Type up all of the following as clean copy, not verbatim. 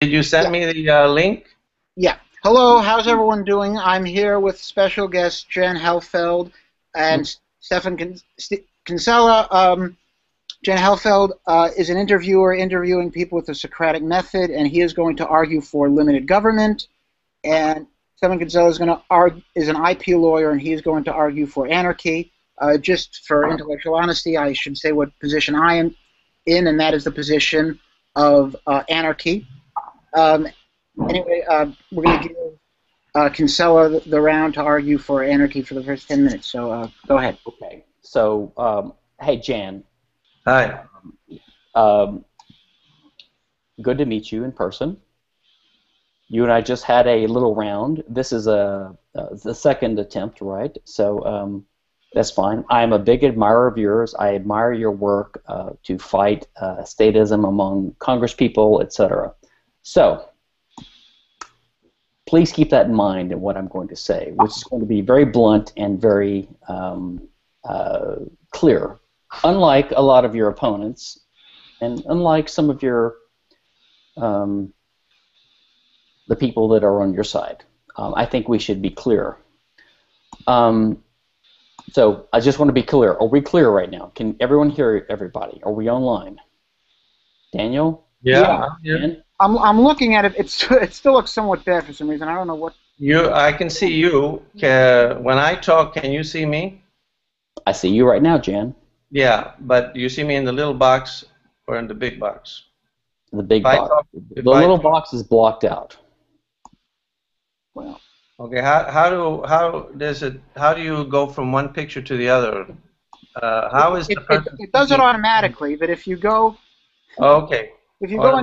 Did you send me the link? Yeah. Hello, how's everyone doing? I'm here with special guest Jen Helfeld and Stephan Kinsela. Jen Helfeld is an interviewer interviewing people with the Socratic method, and he is going to argue for limited government. And Stephan Kinsela is an IP lawyer, and he is going to argue for anarchy. Just for intellectual honesty, I should say what position I am in, and that is the position of anarchy. Anyway, we're going to give Kinsela the round to argue for anarchy for the first 10 minutes. So go ahead. Okay. So, hey, Jan. Hi. Good to meet you in person. You and I just had a little round. This is the second attempt, right? So that's fine. I'm a big admirer of yours. I admire your work to fight statism among Congresspeople, etc. So please keep that in mind in what I'm going to say, which is going to be very blunt and very clear. Unlike a lot of your opponents, and unlike some of your the people that are on your side, I think we should be clear. So I just want to be clear. Are we clear right now? Can everyone hear everybody? Are we online? Daniel? Yeah. I'm looking at it. It still looks somewhat bad for some reason. I don't know what. I can see you. When I talk, can you see me? I see you right now, Jan. Yeah, but you see me in the little box or in the big box? The big box. The little box is blocked out. Well. Okay. How do you go from one picture to the other? How is it does it automatically, but if you go. Okay. If you go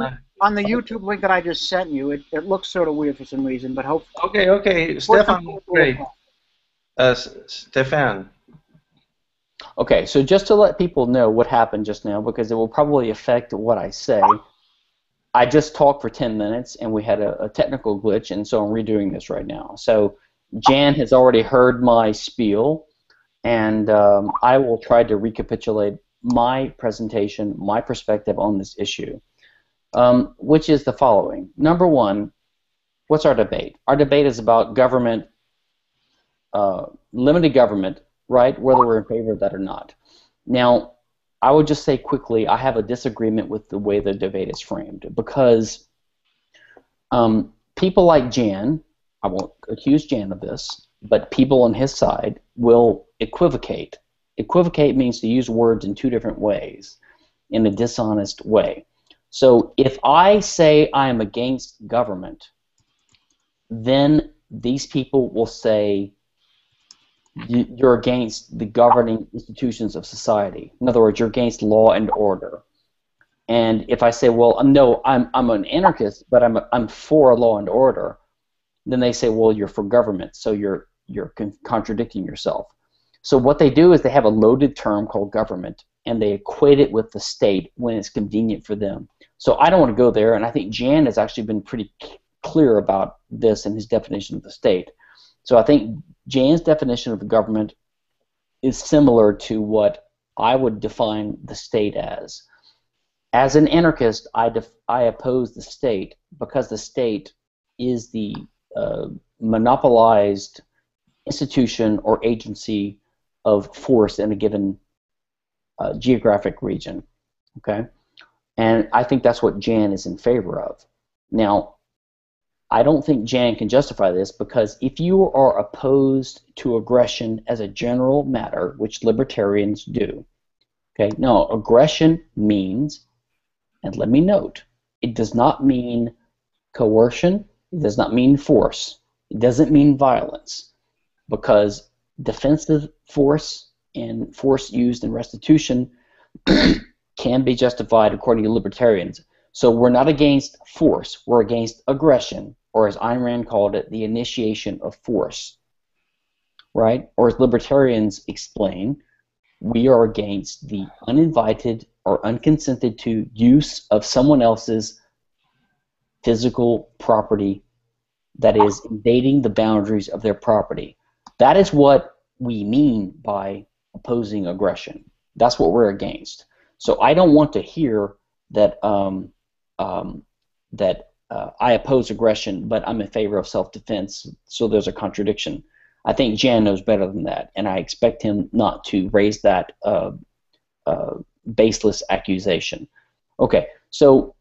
on the YouTube link that I just sent you, it looks sort of weird for some reason, but hopefully. Okay. Stephan, great. Stephan. Okay, so just to let people know what happened just now, because it will probably affect what I say, I just talked for 10 minutes and we had a technical glitch, and so I'm redoing this right now. So Jan has already heard my spiel, and I will try to recapitulate my presentation, my perspective on this issue, which is the following. Number one, what's our debate? Our debate is about government, limited government, right, whether we're in favor of that or not. Now, I would just say quickly, I have a disagreement with the way the debate is framed, because people like Jan, I won't accuse Jan of this, but people on his side will equivocate. Equivocate means to use words in two different ways, in a dishonest way. So if I say I am against government, then these people will say you're against the governing institutions of society. In other words, you're against law and order. And if I say, well, no, I'm an anarchist, but I'm for law and order, then they say, well, you're for government, so you're contradicting yourself. So what they do is they have a loaded term called government, and they equate it with the state when it's convenient for them. So I don't want to go there, and I think Jan has actually been pretty clear about this in his definition of the state. So I think Jan's definition of the government is similar to what I would define the state as. As an anarchist, I oppose the state because the state is the monopolized institution or agency of force in a given geographic region. Okay, and I think that's what Jan is in favor of. Now, I don't think Jan can justify this, because if you are opposed to aggression as a general matter, which libertarians do, okay, no, aggression means, and let me note, it does not mean coercion, it does not mean force, it doesn't mean violence, because defensive force and force used in restitution can be justified according to libertarians. So we're not against force, we're against aggression, or as Ayn Rand called it, the initiation of force, right? Or as libertarians explain, we are against the uninvited or unconsented to use of someone else's physical property that is invading the boundaries of their property. That is what we mean by opposing aggression. That's what we're against. So I don't want to hear that that I oppose aggression, but I'm in favor of self-defense, so there's a contradiction. I think Jan knows better than that, and I expect him not to raise that baseless accusation. Okay, so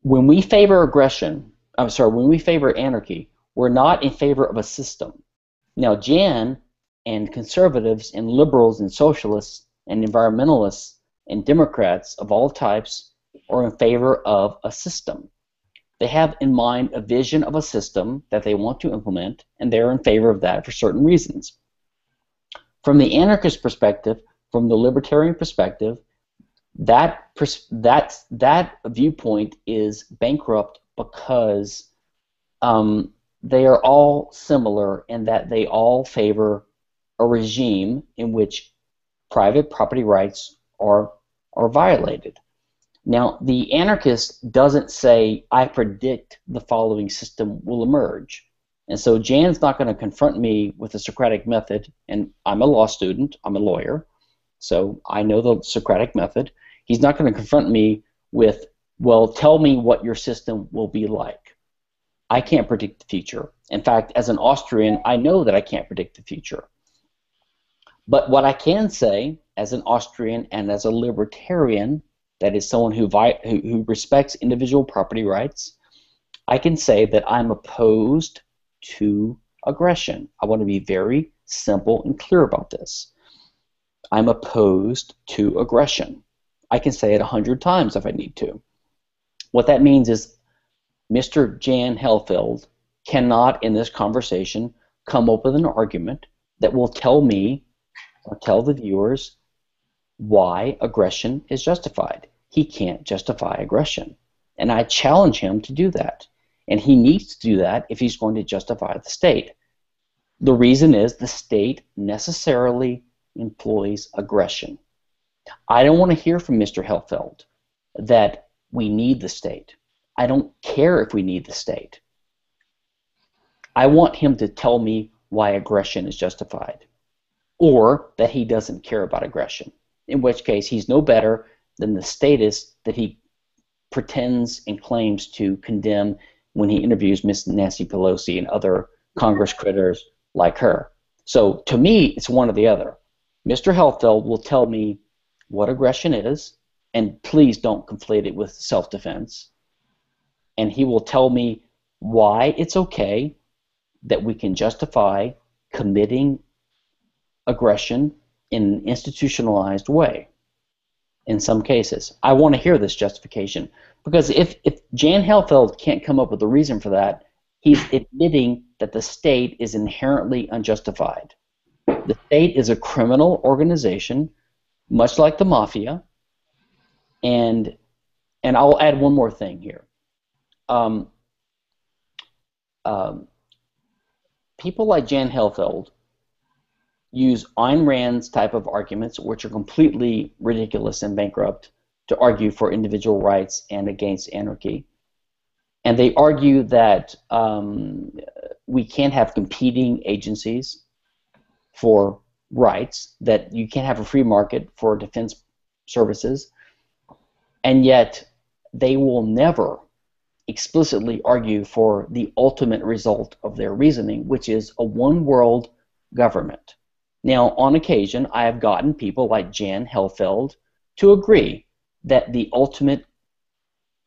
when we favor aggression, when we favor anarchy, we're not in favor of a system. Now, Jan and conservatives and liberals and socialists and environmentalists and Democrats of all types are in favor of a system. They have in mind a vision of a system that they want to implement, and they're in favor of that for certain reasons. From the anarchist perspective, from the libertarian perspective, that viewpoint is bankrupt because they are all similar in that they all favor a regime in which private property rights are violated. Now, the anarchist doesn't say, I predict the following system will emerge. And so Jan's not going to confront me with the Socratic method, and I'm a law student, I'm a lawyer, so I know the Socratic method. He's not going to confront me with, well, tell me what your system will be like. I can't predict the future. In fact, as an Austrian, I know that I can't predict the future. But what I can say, as an Austrian and as a libertarian, that is someone who respects individual property rights, I can say that I'm opposed to aggression. I want to be very simple and clear about this. I'm opposed to aggression. I can say it 100 times if I need to. What that means is Mr. Jan Helfeld cannot, in this conversation, come up with an argument that will tell me or tell the viewers why aggression is justified. He can't justify aggression. And I challenge him to do that. And he needs to do that if he's going to justify the state. The reason is the state necessarily employs aggression. I don't want to hear from Mr. Helfeld that we need the state. I don't care if we need the state. I want him to tell me why aggression is justified, or that he doesn't care about aggression, in which case he's no better than the statist that he pretends and claims to condemn when he interviews Miss Nancy Pelosi and other Congress critters like her. So to me, it's one or the other. Mr. Helfeld will tell me what aggression is, and please don't conflate it with self-defense. And he will tell me why it's okay that we can justify committing aggression in an institutionalized way in some cases. I want to hear this justification, because if Jan Helfeld can't come up with a reason for that, he's admitting that the state is inherently unjustified. The state is a criminal organization, much like the mafia, and I'll add one more thing here. People like Jan Helfeld use Ayn Rand's type of arguments, which are completely ridiculous and bankrupt, to argue for individual rights and against anarchy. And they argue that we can't have competing agencies for rights, that you can't have a free market for defense services, and yet they will never explicitly argue for the ultimate result of their reasoning, which is a one-world government. Now, on occasion, I have gotten people like Jan Helfeld to agree that the ultimate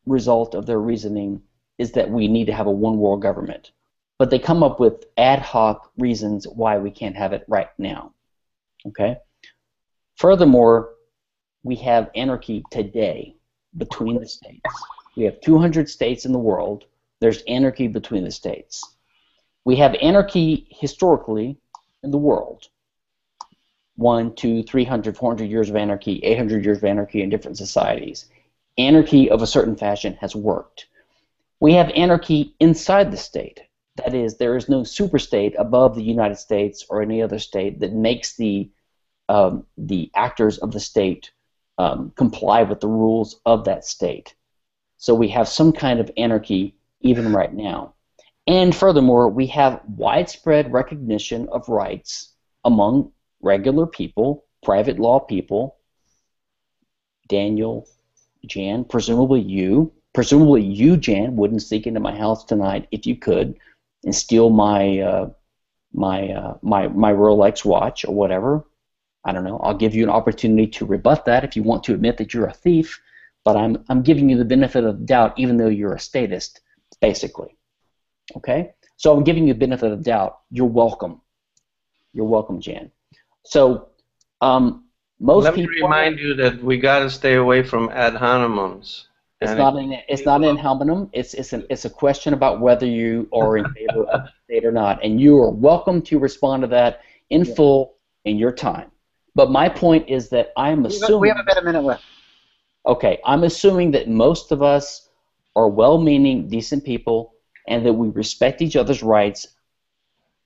result of their reasoning is that we need to have a one-world government. But they come up with ad hoc reasons why we can't have it right now. Okay? Furthermore, we have anarchy today between the states. We have 200 states in the world. There's anarchy between the states. We have anarchy historically in the world. 1, 2, 300, 400 years of anarchy, 800 years of anarchy in different societies. Anarchy of a certain fashion has worked. We have anarchy inside the state. That is, there is no superstate above the United States or any other state that makes the actors of the state comply with the rules of that state. So we have some kind of anarchy even right now. And furthermore, we have widespread recognition of rights among regular people, private law people, Daniel, Jan, presumably you, presumably you, Jan, wouldn't sneak into my house tonight if you could and steal my my Rolex watch or whatever. I don't know. I'll give you an opportunity to rebut that if you want to admit that you're a thief, but I'm giving you the benefit of the doubt even though you're a statist, basically. Okay? So I'm giving you the benefit of the doubt. You're welcome. You're welcome, Jan. So most Let me people... remind you that we got to stay away from ad hominems. It's not in hominem. It's a question about whether you are in favor of the state or not, and you are welcome to respond to that in full in your time. But my point is that I'm assuming we have about a minute left. Okay, I'm assuming that most of us are well-meaning, decent people, and that we respect each other's rights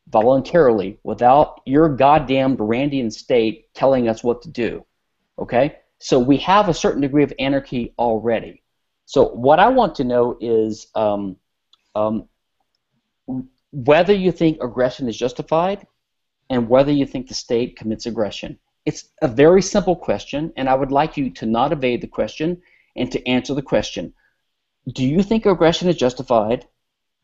voluntarily without your goddamned Randian state telling us what to do. Okay? So we have a certain degree of anarchy already. So what I want to know is whether you think aggression is justified and whether you think the state commits aggression. It's a very simple question, and I would like you to not evade the question and to answer the question. Do you think aggression is justified,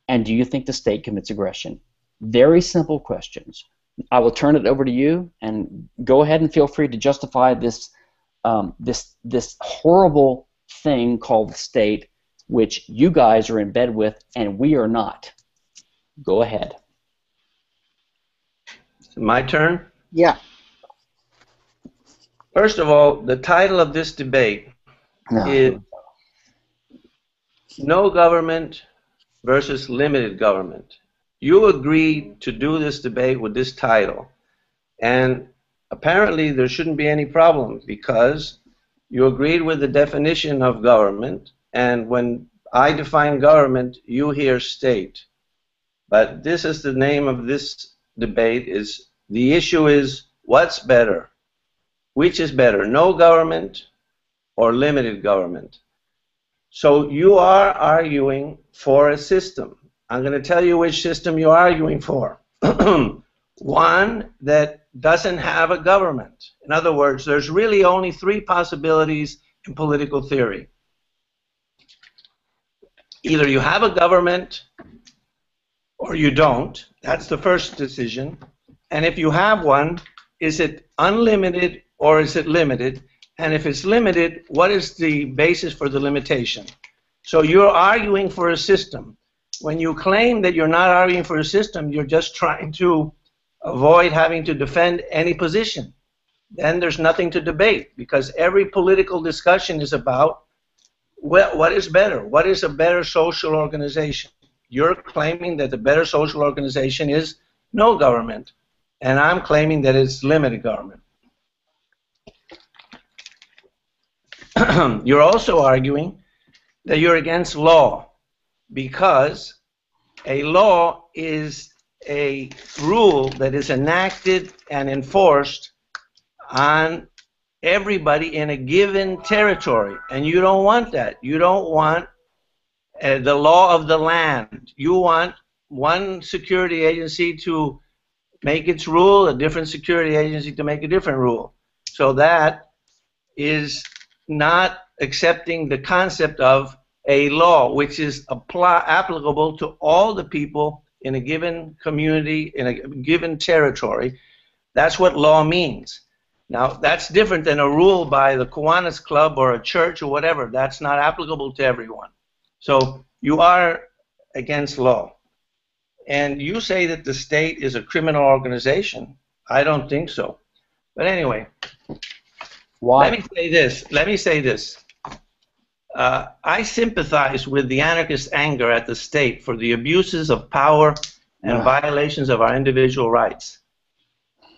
and do you think the state commits aggression? Very simple questions. I will turn it over to you, and go ahead and feel free to justify this this horrible thing called the state, which you guys are in bed with, and we are not. Go ahead. My turn? Yeah. First of all, the title of this debate is No Government versus Limited Government. You agreed to do this debate with this title, and apparently there shouldn't be any problem because you agreed with the definition of government, and when I define government, you hear state. But this is the name of this debate. The issue is what's better? Which is better, no government or limited government? So you are arguing for a system. I'm going to tell you which system you're arguing for. One that doesn't have a government. In other words, there's really only three possibilities in political theory. Either you have a government or you don't. That's the first decision. And if you have one, is it unlimited or is it limited? And if it's limited, what is the basis for the limitation? So you're arguing for a system. When you claim that you're not arguing for a system, you're just trying to avoid having to defend any position. Then there's nothing to debate because every political discussion is about what is better? What is a better social organization? You're claiming that the better social organization is no government, and I'm claiming that it's limited government. You're also arguing that you're against law because a law is a rule that is enacted and enforced on everybody in a given territory, and you don't want that. You don't want the law of the land. You want one security agency to make its rule, a different security agency to make a different rule. So that is not accepting the concept of a law which is applicable to all the people in a given community, in a given territory. That's what law means. Now, that's different than a rule by the Kiwanis Club or a church or whatever. That's not applicable to everyone. So you are against law. And you say that the state is a criminal organization. I don't think so. But anyway, why? Let me say this. I sympathize with the anarchist anger at the state for the abuses of power and violations of our individual rights.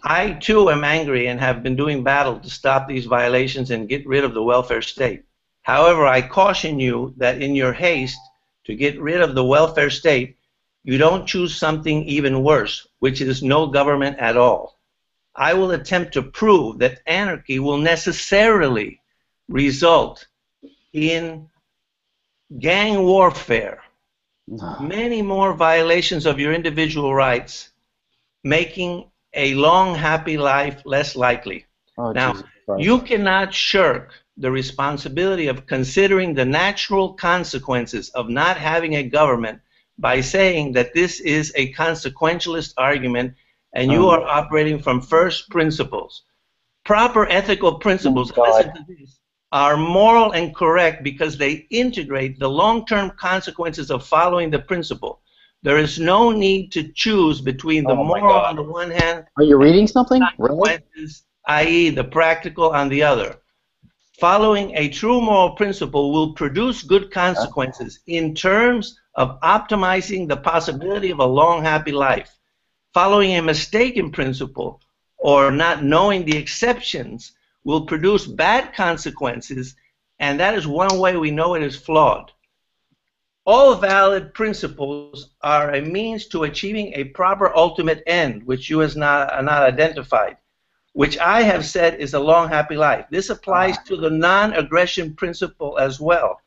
I, too, am angry and have been doing battle to stop these violations and get rid of the welfare state. However, I caution you that in your haste to get rid of the welfare state, you don't choose something even worse, which is no government at all. I will attempt to prove that anarchy will necessarily result in gang warfare, many more violations of your individual rights, making a long, happy life less likely. Now, you cannot shirk the responsibility of considering the natural consequences of not having a government by saying that this is a consequentialist argument and you are operating from first principles. Proper ethical principles, listen to this, are moral and correct because they integrate the long-term consequences of following the principle. There is no need to choose between the moral on the one hand. Are you reading something? Really? I.e. the practical on the other. Following a true moral principle will produce good consequences in terms of optimizing the possibility of a long, happy life. Following a mistaken principle or not knowing the exceptions will produce bad consequences, and that is one way we know it is flawed. All valid principles are a means to achieving a proper ultimate end, which you have not identified, which I have said is a long, happy life. This applies to the non-aggression principle as well.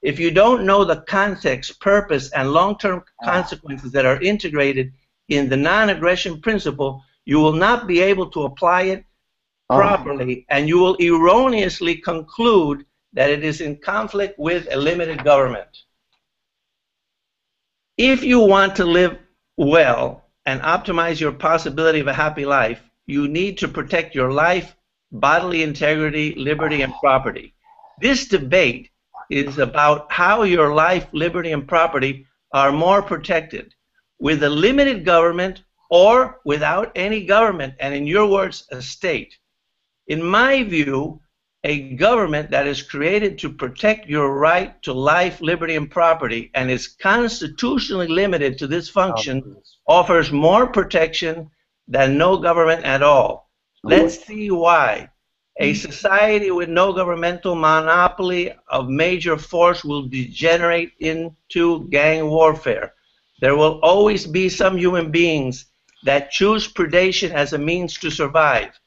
If you don't know the context, purpose, and long-term consequences that are integrated in the non-aggression principle, you will not be able to apply it properly, and you will erroneously conclude that it is in conflict with a limited government. If you want to live well and optimize your possibility of a happy life, you need to protect your life, bodily integrity, liberty, and property. This debate is about how your life, liberty, and property are more protected with a limited government or without any government, and in your words, a state. In my view, a government that is created to protect your right to life, liberty, and property and is constitutionally limited to this function offers more protection than no government at all. Let's see why. A society with no governmental monopoly of major force will degenerate into gang warfare. There will always be some human beings that choose predation as a means to survive.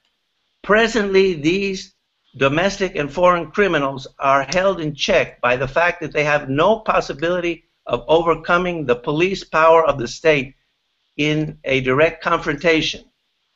Presently, these domestic and foreign criminals are held in check by the fact that they have no possibility of overcoming the police power of the state in a direct confrontation.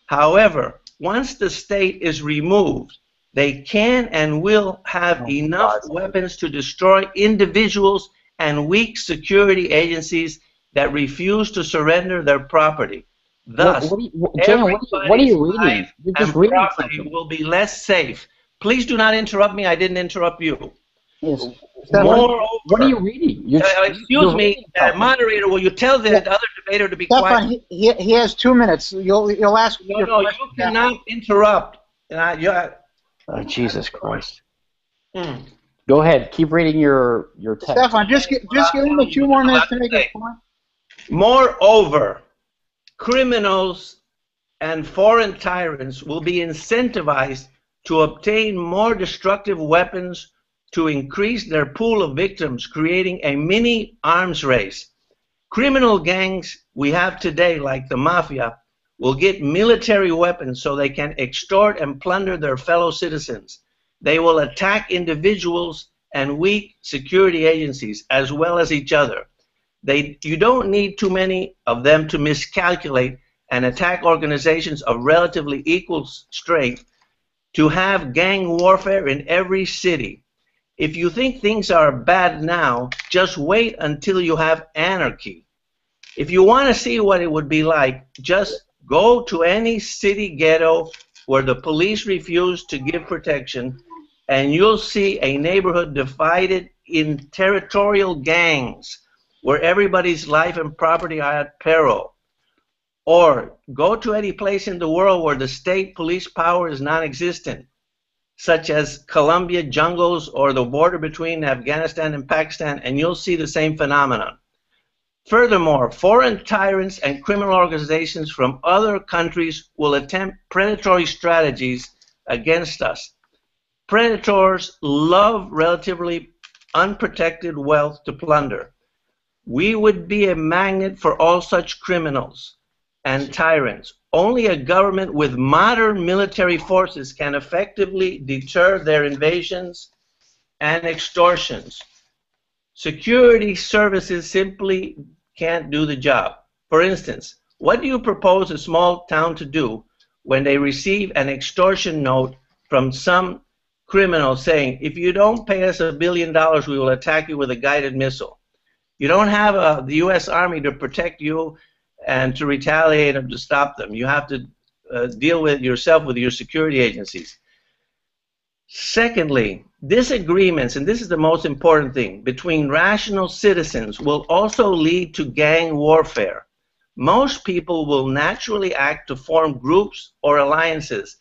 However, once the state is removed, they can and will have enough weapons to destroy individuals and weak security agencies that refuse to surrender their property. Thus, what are you reading? You're just reading property something. will be less safe. Please do not interrupt me. I didn't interrupt you. Yes. Moreover, what are you reading? Excuse me, moderator, will you tell the other debater to be Stephan, quiet? he has 2 minutes. You'll ask. No, you cannot interrupt. Oh, Jesus Christ. Go ahead. Keep reading your text. Stephan, just give him a few more minutes to make his point. Moreover, criminals and foreign tyrants will be incentivized to obtain more destructive weapons to increase their pool of victims, creating a mini arms race. Criminal gangs we have today, like the mafia, will get military weapons so they can extort and plunder their fellow citizens. They will attack individuals and weak security agencies as well as each other. You don't need too many of them to miscalculate and attack organizations of relatively equal strength to have gang warfare in every city. If you think things are bad now, just wait until you have anarchy. If you want to see what it would be like, just go to any city ghetto where the police refuse to give protection, and you'll see a neighborhood divided in territorial gangs where everybody's life and property are at peril. Or go to any place in the world where the state police power is non-existent, such as Colombia jungles or the border between Afghanistan and Pakistan, and you'll see the same phenomenon. Furthermore, foreign tyrants and criminal organizations from other countries will attempt predatory strategies against us. Predators love relatively unprotected wealth to plunder. We would be a magnet for all such criminals and tyrants. Only a government with modern military forces can effectively deter their invasions and extortions. Security services simply can't do the job. For instance, what do you propose a small town to do when they receive an extortion note from some criminals saying, if you don't pay us $1 billion, we will attack you with a guided missile. You don't have the U.S. Army to protect you and to retaliate or to stop them. You have to deal with yourself with your security agencies. Secondly, disagreements, and this is the most important thing, between rational citizens will also lead to gang warfare. Most people will naturally act to form groups or alliances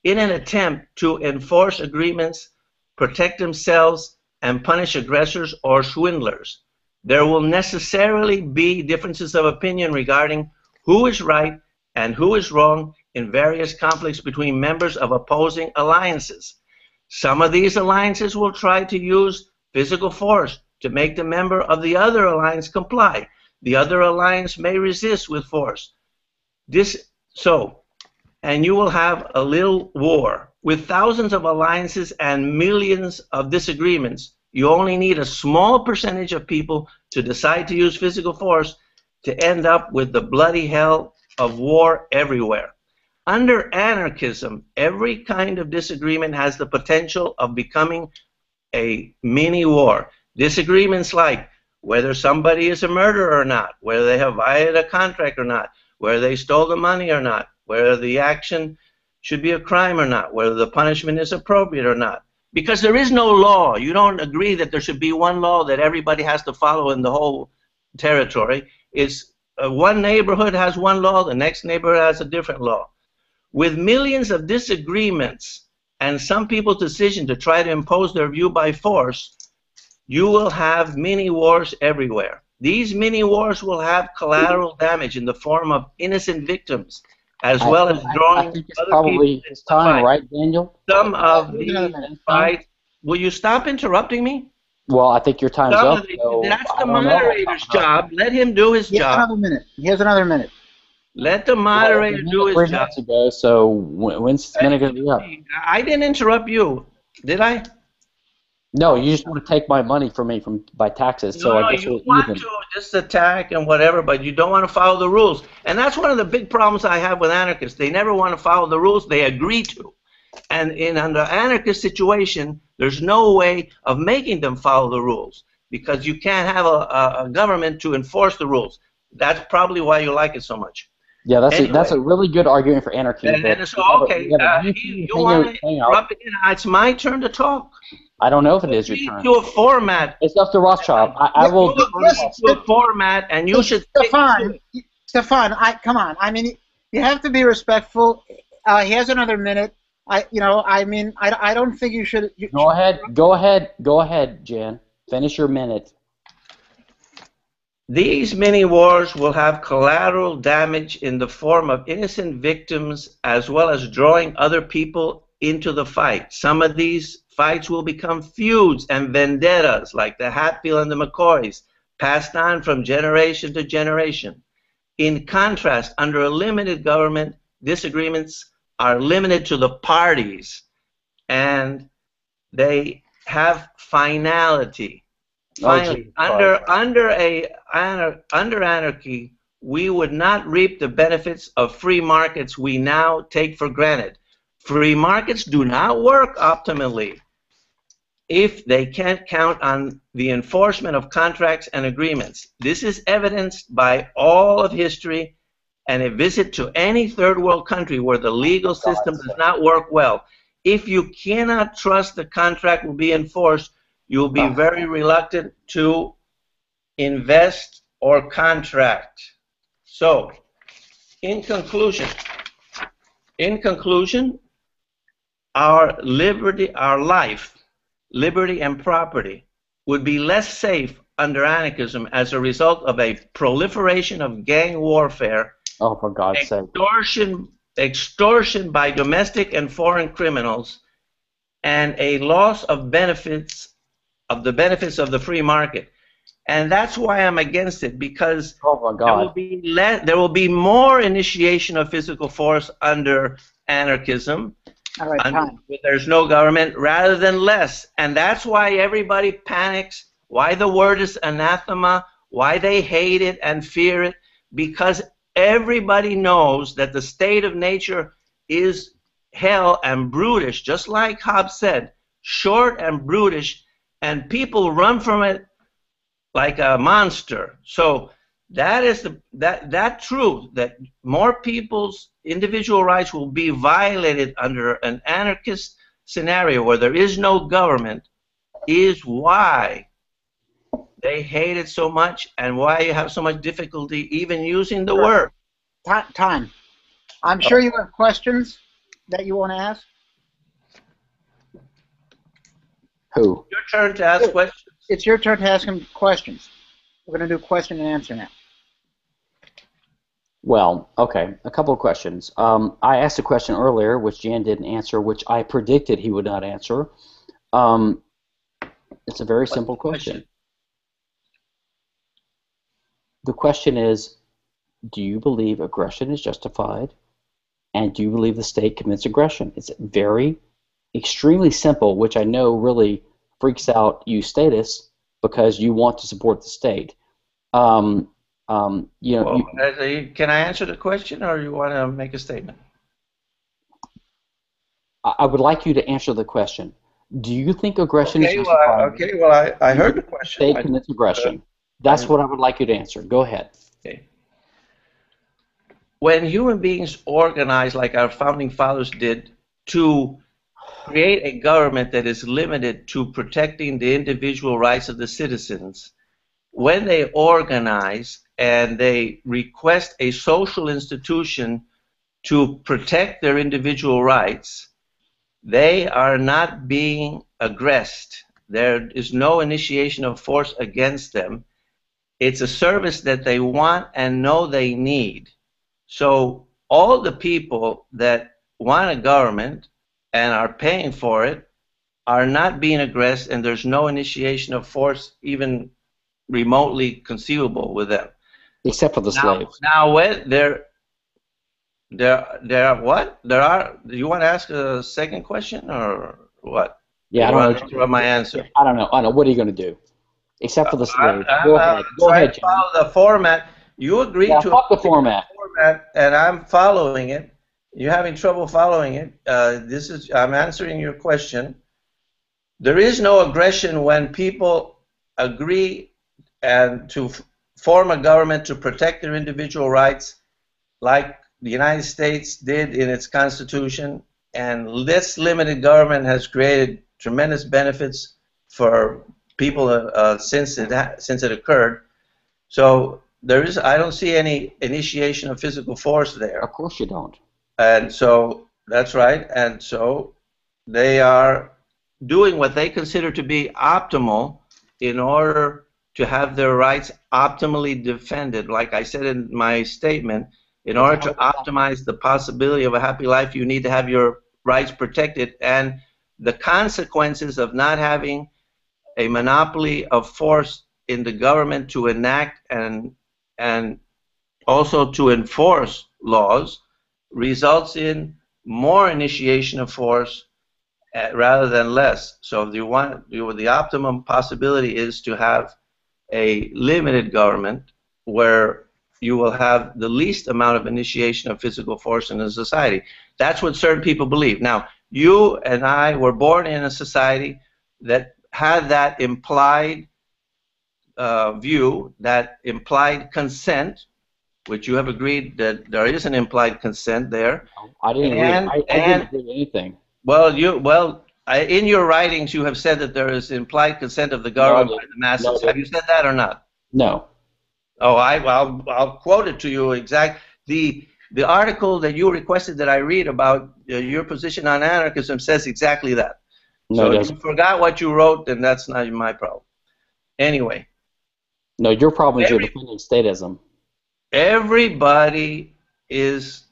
in an attempt to enforce agreements, protect themselves, and punish aggressors or swindlers. There will necessarily be differences of opinion regarding who is right and who is wrong in various conflicts between members of opposing alliances. Some of these alliances will try to use physical force to make the member of the other alliance comply. The other alliance may resist with force. And you will have a little war. With thousands of alliances and millions of disagreements, you only need a small percentage of people to decide to use physical force to end up with the bloody hell of war everywhere. Under anarchism, every kind of disagreement has the potential of becoming a mini war. Disagreements like whether somebody is a murderer or not, whether they have violated a contract or not, whether they stole the money or not, whether the action should be a crime or not, whether the punishment is appropriate or not. Because there is no law. You don't agree that there should be one law that everybody has to follow in the whole territory. It's one neighborhood has one law, the next neighborhood has a different law. With millions of disagreements and some people's decision to try to impose their view by force, you will have mini wars everywhere. These mini wars will have collateral damage in the form of innocent victims, as well as drawing I think it's other probably people his time, fight. right, Daniel? Some of these fights. Will you stop interrupting me? Well, I think your time's up. So that's the moderator's job. Let him do his job. Another minute. He has another minute. Let the moderator do his job. 3 minutes ago, so when's the minute going to be up? I didn't interrupt you, did I? No, you just want to take my money from me by taxes, so I guess you we're want even. to just attack and whatever, but you don't want to follow the rules. And that's one of the big problems I have with anarchists. They never want to follow the rules they agree to. And under anarchist situation, there's no way of making them follow the rules because you can't have a government to enforce the rules. That's probably why you like it so much. Yeah, that's a really good argument for anarchy. And so, okay, you want to interrupt again? It's my turn to talk. I don't know if it is your turn. To a format. It's up to Rothschild. I will. To a format, and you should. Stephan, come on. I mean, you have to be respectful. He has another minute. I don't think you should. Go ahead, Jan. Finish your minute. These mini wars will have collateral damage in the form of innocent victims as well as drawing other people into the fight. Some of these fights will become feuds and vendettas like the Hatfield and the McCoys, passed on from generation to generation. In contrast, under a limited government, disagreements are limited to the parties and they have finality. Finally, under anarchy, we would not reap the benefits of free markets we now take for granted. Free markets do not work optimally if they can't count on the enforcement of contracts and agreements. This is evidenced by all of history and a visit to any third world country where the legal system does not work well. If you cannot trust the contract will be enforced, you'll be very reluctant to invest or contract. So, in conclusion, our liberty, our life, liberty and property would be less safe under anarchism as a result of a proliferation of gang warfare, for God's sake, extortion by domestic and foreign criminals, and a loss of benefits of the free market. And that's why I'm against it, because there will be more initiation of physical force under anarchism. All right, there's no government, rather than less. And that's why everybody panics, why the word is anathema, why they hate it and fear it, because everybody knows that the state of nature is hell and brutish, just like Hobbes said. short and brutish, and people run from it like a monster. So that is that truth that more people's individual rights will be violated under an anarchist scenario where there is no government is why they hate it so much and why you have so much difficulty even using the word. Time. I'm sure you have questions that you want to ask. Who? Your turn to ask questions. It's your turn to ask him questions. We're going to do question and answer now. Well, okay, a couple of questions. I asked a question earlier, which Jan didn't answer, which I predicted he would not answer. It's a very simple question. The question is, do you believe aggression is justified, and do you believe the state commits aggression? It's very, extremely simple, which I know really freaks out you statists because you want to support the state. You know, can I answer the question, or you want to make a statement? I would like you to answer the question. Do you think aggression is justified? Well, I heard the question. The state commits aggression. That's what I would like you to answer. Go ahead. Okay. When human beings organize, like our founding fathers did, to create a government that is limited to protecting the individual rights of the citizens, when they organize and they request a social institution to protect their individual rights, they are not being aggressed. There is no initiation of force against them. It's a service that they want and know they need. So all the people that want a government and are paying for it are not being aggressed, and there's no initiation of force even remotely conceivable with them. Except for the slaves. Now, when there are what? There are. Do you want to ask a second question or what? Yeah, I don't know. My answer. I don't know. What are you going to do? Except for the slaves. Go ahead. Go ahead. Follow the format. You agreed to the format, and I'm following it. You're having trouble following it. I'm answering your question. There is no aggression when people agree and to form a government to protect their individual rights, like the United States did in its Constitution, and this limited government has created tremendous benefits for people since it occurred. So I don't see any initiation of physical force there. Of course you don't. And so that's right. And so they are doing what they consider to be optimal in order to have their rights optimally defended. Like I said in my statement, in order to optimize the possibility of a happy life, you need to have your rights protected. And the consequences of not having a monopoly of force in the government to enact and also to enforce laws results in more initiation of force rather than less. So the optimum possibility is to have a limited government where you will have the least amount of initiation of physical force in a society. That's what certain people believe. Now, you and I were born in a society that had that implied view, that implied consent, which you have agreed that there is an implied consent there. I didn't agree. I didn't agree with anything. Well, in your writings, you have said that there is implied consent of the government by the masses. Have you said that or not? No. Oh, I'll quote it to you exact. The article that you requested that I read about your position on anarchism says exactly that. No, so if you forgot what you wrote, then that's not my problem. Anyway. No, your problem is you're defending statism. Everybody is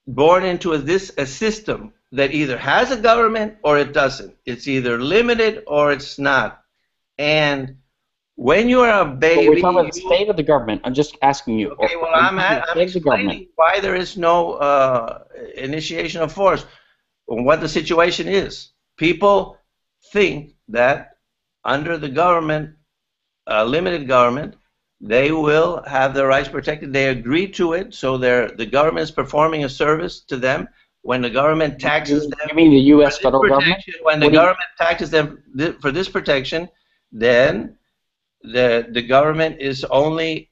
born into a system that either has a government or it doesn't. It's either limited or it's not. And when you are a baby, we're talking about the state of the government. I'm just asking you. Okay, well, I'm explaining why there is no initiation of force, what the situation is. People think that under the government, limited government, they will have their rights protected. They agree to it, so the government is performing a service to them. when the government taxes them. You mean the U.S. for this federal government? protection, when the government taxes them for this protection, then the government is only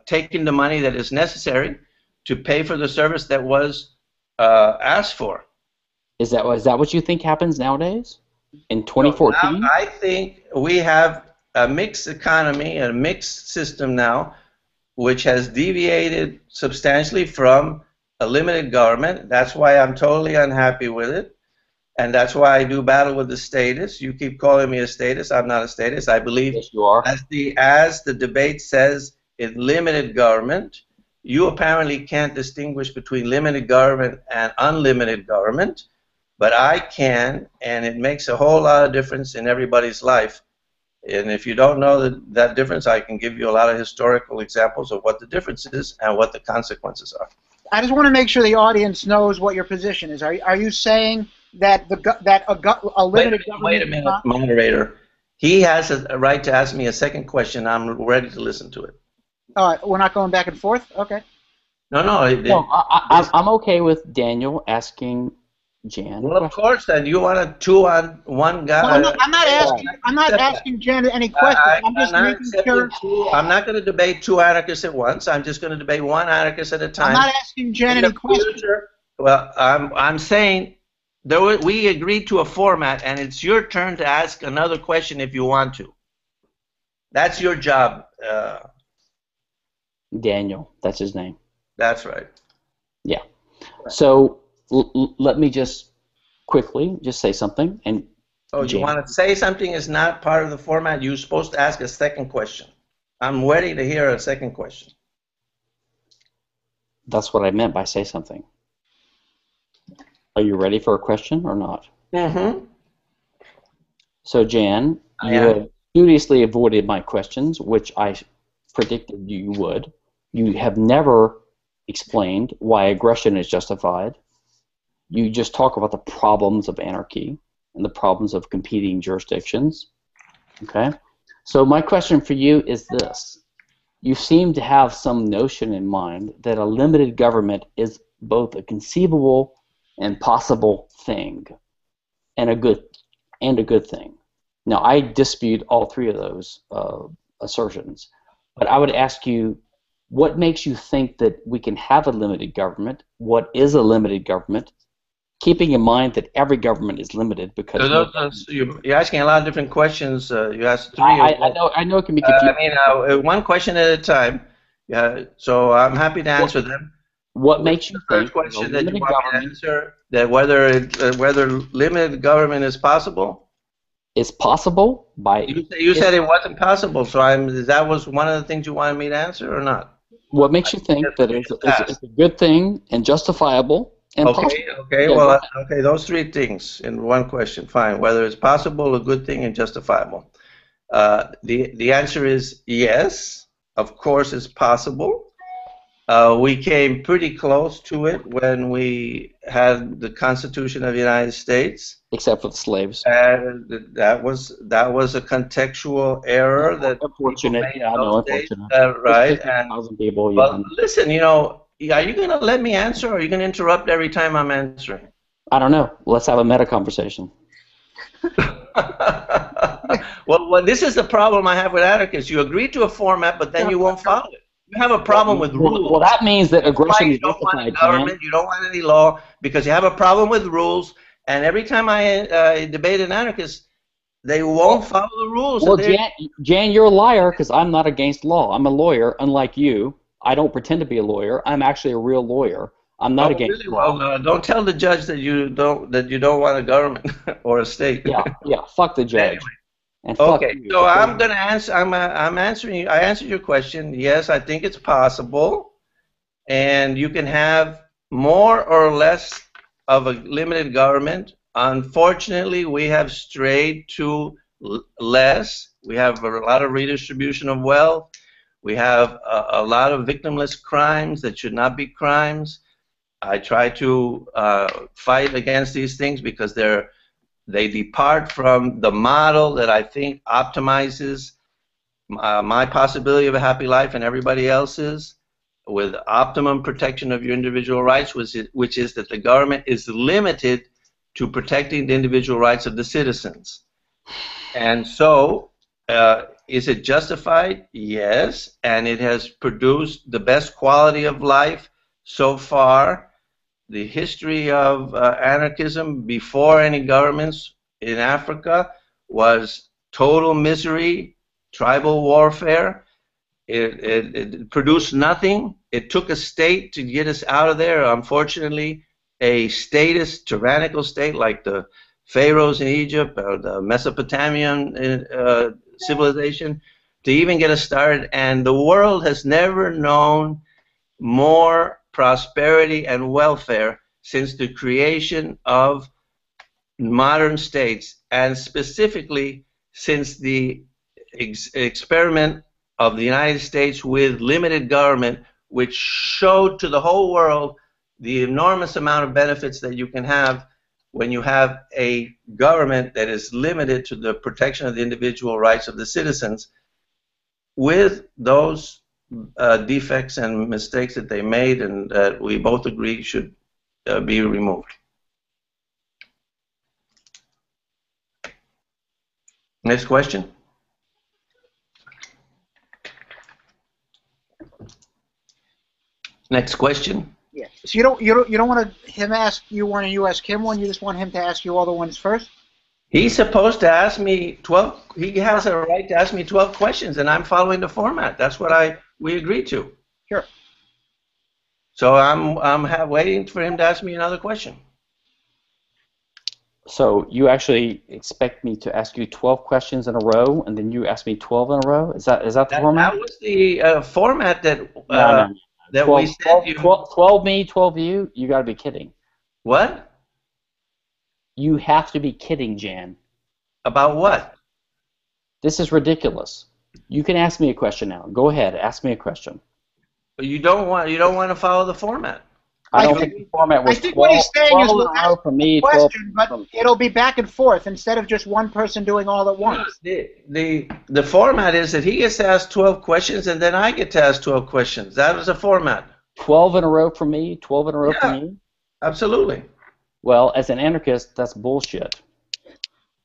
taking the money that is necessary to pay for the service that was asked for. Is that what you think happens nowadays in 2014? So now I think we have a mixed economy and a mixed system now, which has deviated substantially from a limited government. That's why I'm totally unhappy with it, and that's why I do battle with the statists. You keep calling me a statist. I'm not a statist. I believe, yes, you are. As the debate says, in limited government, you apparently can't distinguish between limited government and unlimited government, but I can, and it makes a whole lot of difference in everybody's life. And if you don't know that difference, I can give you a lot of historical examples of what the difference is and what the consequences are. I just want to make sure the audience knows what your position is. Are you saying that a limited government? Wait a minute, moderator. He has a right to ask me a second question. I'm ready to listen to it. All right, we're not going back and forth? Okay. No. I'm okay with Daniel asking Jan. Well, of course, then you want a 2-on-1 guy. Well, I'm not asking Jan any questions. I'm just making sure. I'm not going to debate two anarchists at once. I'm just going to debate one anarchist at a time. I'm not asking Jan any questions. Well, I'm saying we agreed to a format, and it's your turn to ask another question if you want to. That's your job. Daniel, that's his name. That's right. Yeah. So let me just quickly say something. And you want to say something is not part of the format? You're supposed to ask a second question. I'm ready to hear a second question. That's what I meant by say something. Are you ready for a question or not? Mm-hmm. So, Jan, you have studiously avoided my questions, which I predicted you would. You have never explained why aggression is justified. You just talk about the problems of anarchy and the problems of competing jurisdictions. Okay? So my question for you is this. You seem to have some notion in mind that a limited government is both a conceivable and possible thing, and a good thing. Now, I dispute all three of those assertions, but I would ask you, what makes you think that we can have a limited government? What is a limited government? Keeping in mind that every government is limited because you're asking a lot of different questions. You asked three. I know it can be confusing. I mean, one question at a time. Yeah. So I'm happy to answer them. What makes you think? First question that you want me to answer, that whether limited government is possible? Is possible by. You said it wasn't possible. So that was one of the things you wanted me to answer, or not? What makes you think that it's a good thing and justifiable and possible? Okay. Yeah, Well, okay. Those three things in one question. Fine. Whether it's possible, a good thing, and justifiable. The answer is yes. Of course, it's possible. We came pretty close to it when we had the Constitution of the United States. Except for the slaves. And that was a contextual error that unfortunate. Yeah, I know, unfortunate. Right. 50,000 people. Well, listen, are you going to let me answer, or are you going to interrupt every time I'm answering? I don't know. Let's have a meta conversation. Well, this is the problem I have with anarchists. You agree to a format, but then you won't follow it. You have a problem with rules. Well, that means that aggression is justified. You don't want a government. You don't want any law because you have a problem with rules. And every time I debate an anarchist, they won't follow the rules. Well, Jan, you're a liar because I'm not against law. I'm a lawyer, unlike you. I don't pretend to be a lawyer. I'm actually a real lawyer. I'm not against law. Well, don't tell the judge that you don't want a government or a state. Yeah. Fuck the judge. Anyway. And fuck Okay, you. so I'm gonna answer. I'm answering you. I answered your question. Yes, I think it's possible, and you can have more or less of a limited government. Unfortunately, we have strayed to less. We have a lot of redistribution of wealth. We have a lot of victimless crimes that should not be crimes. I try to fight against these things because they depart from the model that I think optimizes my possibility of a happy life and everybody else's. with optimum protection of your individual rights, which is that the government is limited to protecting the individual rights of the citizens. And so, is it justified? Yes, and it has produced the best quality of life so far. The history of anarchism before any governments in Africa was total misery, tribal warfare. It produced nothing. It took a state to get us out of there. Unfortunately, a statist, tyrannical state like the pharaohs in Egypt or the Mesopotamian civilization to even get us started. And the world has never known more prosperity and welfare since the creation of modern states, and specifically since the experiment of the United States with limited government, which showed to the whole world the enormous amount of benefits that you can have when you have a government that is limited to the protection of the individual rights of the citizens. With those defects and mistakes that they made, and that we both agree should be removed. Next question. Next question. Yeah. So you don't want him to ask you one and you ask him one. You just want him to ask you all the ones first. He's supposed to ask me 12. He has a right to ask me 12 questions, and I'm following the format. That's what we agreed to. Sure. So I'm waiting for him to ask me another question. So you actually expect me to ask you 12 questions in a row, and then you ask me 12 in a row? Is that the format? That was the format that No. that 12, we sent you. 12 me, 12 you? You got to be kidding. What? You have to be kidding, Jan. About what? This is ridiculous. You can ask me a question now. Go ahead, ask me a question. But you don't want to follow the format. I don't think the format was I think what he's saying is we'll ask for me, a question, but it'll be back and forth instead of just one person doing all at once. The format is that he gets to ask 12 questions and then I get to ask 12 questions. That was a format. 12 in a row for me, 12 in a row for you? Absolutely. Well, as an anarchist, that's bullshit.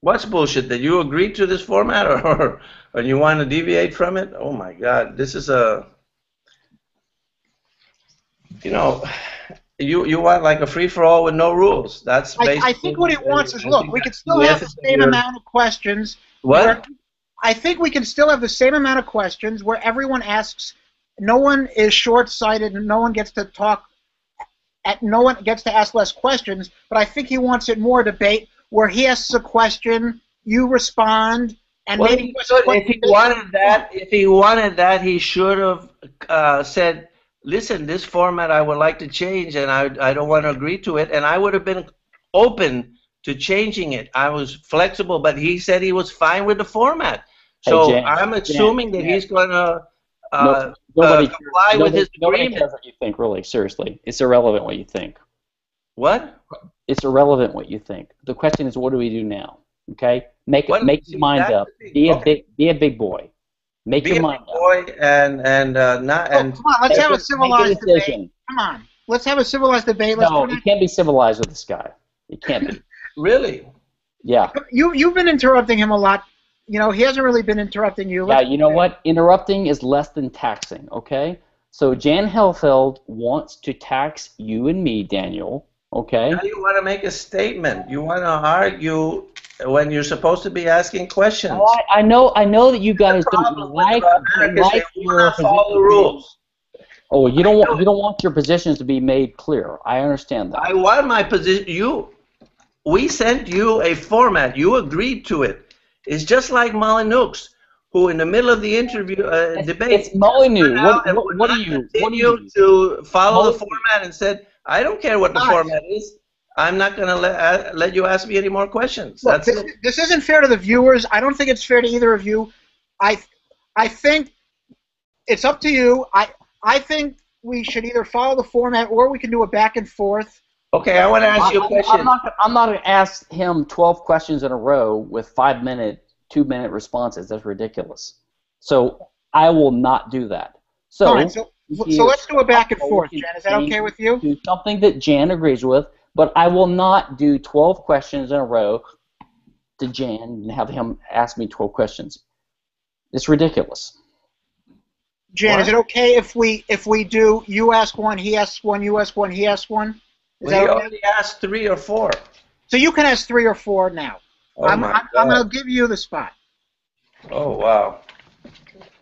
What's bullshit? That you agreed to this format or you want to deviate from it? Oh my God, this is a... You want like a free-for-all with no rules. That's basically... I think what he wants is, look, we can still have the same amount of questions. What? I think we can still have the same amount of questions where everyone asks, no one is short-sighted and no one gets to talk, no one gets to ask less questions, but I think he wants it more debate where he asks a question, you respond, and well, maybe... if he wanted that, he should have said, listen, this format I would like to change, and I don't want to agree to it, and I would have been open to changing it. I was flexible, but he said he was fine with the format. So Jan, I'm assuming that he's going to comply with his agreement. Nobody cares what you think, really, seriously. It's irrelevant what you think. What? It's irrelevant what you think. The question is, what do we do now? Okay? Make your mind up. Be a big boy. Make your mind up. Boy and not and. Come on, let's have a civilized debate. Come on, let's have a civilized debate. No, you can't be civilized with this guy. It can't be. Really? Yeah. You've been interrupting him a lot. You know, he hasn't really been interrupting you. Yeah, you know what? Interrupting is less than taxing, okay? So Jan Helfeld wants to tax you and me, Daniel, okay? Now you want to make a statement. You want to argue when you're supposed to be asking questions. Oh, I know that you guys don't like your follow the rules. Oh, you don't want your positions to be made clear. I understand that. I want my position. We sent you a format. You agreed to it. It's just like Molyneux, who in the middle of the interview debate. It's Molyneux. What are you? To follow the format and said, I don't care what the format is. I'm not going to let you ask me any more questions. Look, this isn't fair to the viewers. I don't think it's fair to either of you. I think it's up to you. I think we should either follow the format or we can do a back and forth. Okay, I want to ask you a question. I'm not going to ask him 12 questions in a row with 5-minute, 2-minute responses. That's ridiculous. So I will not do that. So, Fine, So let's do a back and forth, We Jen. can Is that okay with you? do something that Jan agrees with, but I will not do 12 questions in a row to Jan and have him ask me 12 questions. It's ridiculous. Jan, is it okay if we do you ask one, he asks one, you ask one, he asks one? Is that Well, you okay? already asked 3 or 4. So you can ask 3 or 4 now. Oh I'm my going God. to give you the spot. Oh wow.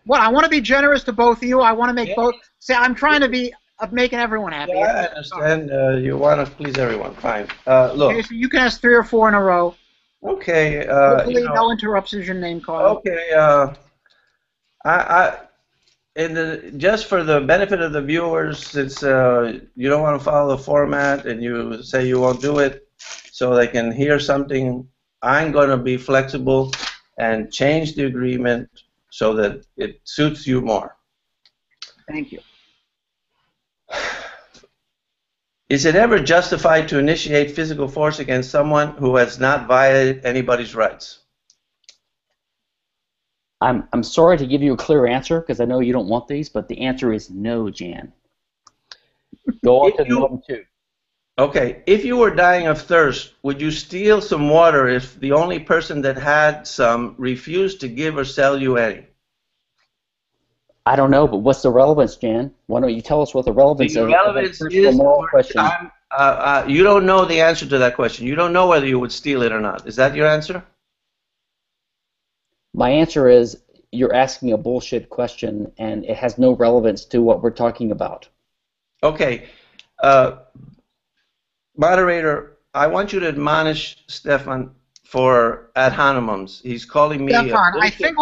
Well, I want to be generous to both of you. I want to make both. See, I'm trying to be making everyone happy. Yeah, I understand. You want to please everyone. Fine. Okay, Look. so you can ask 3 or 4 in a row. Okay. Hopefully, no interruptions in name calling. Okay. Just for the benefit of the viewers, since you don't want to follow the format and you say you won't do it, so they can hear something, I'm going to be flexible and change the agreement so that it suits you more. Thank you. Is it ever justified to initiate physical force against someone who has not violated anybody's rights? I'm sorry to give you a clear answer because I know you don't want these, but the answer is no, Jan. Go on to number 2. Okay, if you were dying of thirst, would you steal some water if the only person that had some refused to give or sell you any? I don't know, but what's the relevance, Jan? Why don't you tell us what the relevance The is? relevance is, you don't know the answer to that question. You don't know whether you would steal it or not. Is that your answer? My answer is you're asking a bullshit question, and it has no relevance to what we're talking about. Okay. Moderator, I want you to admonish Stephan for ad hominems. He's calling me. Stephan, I think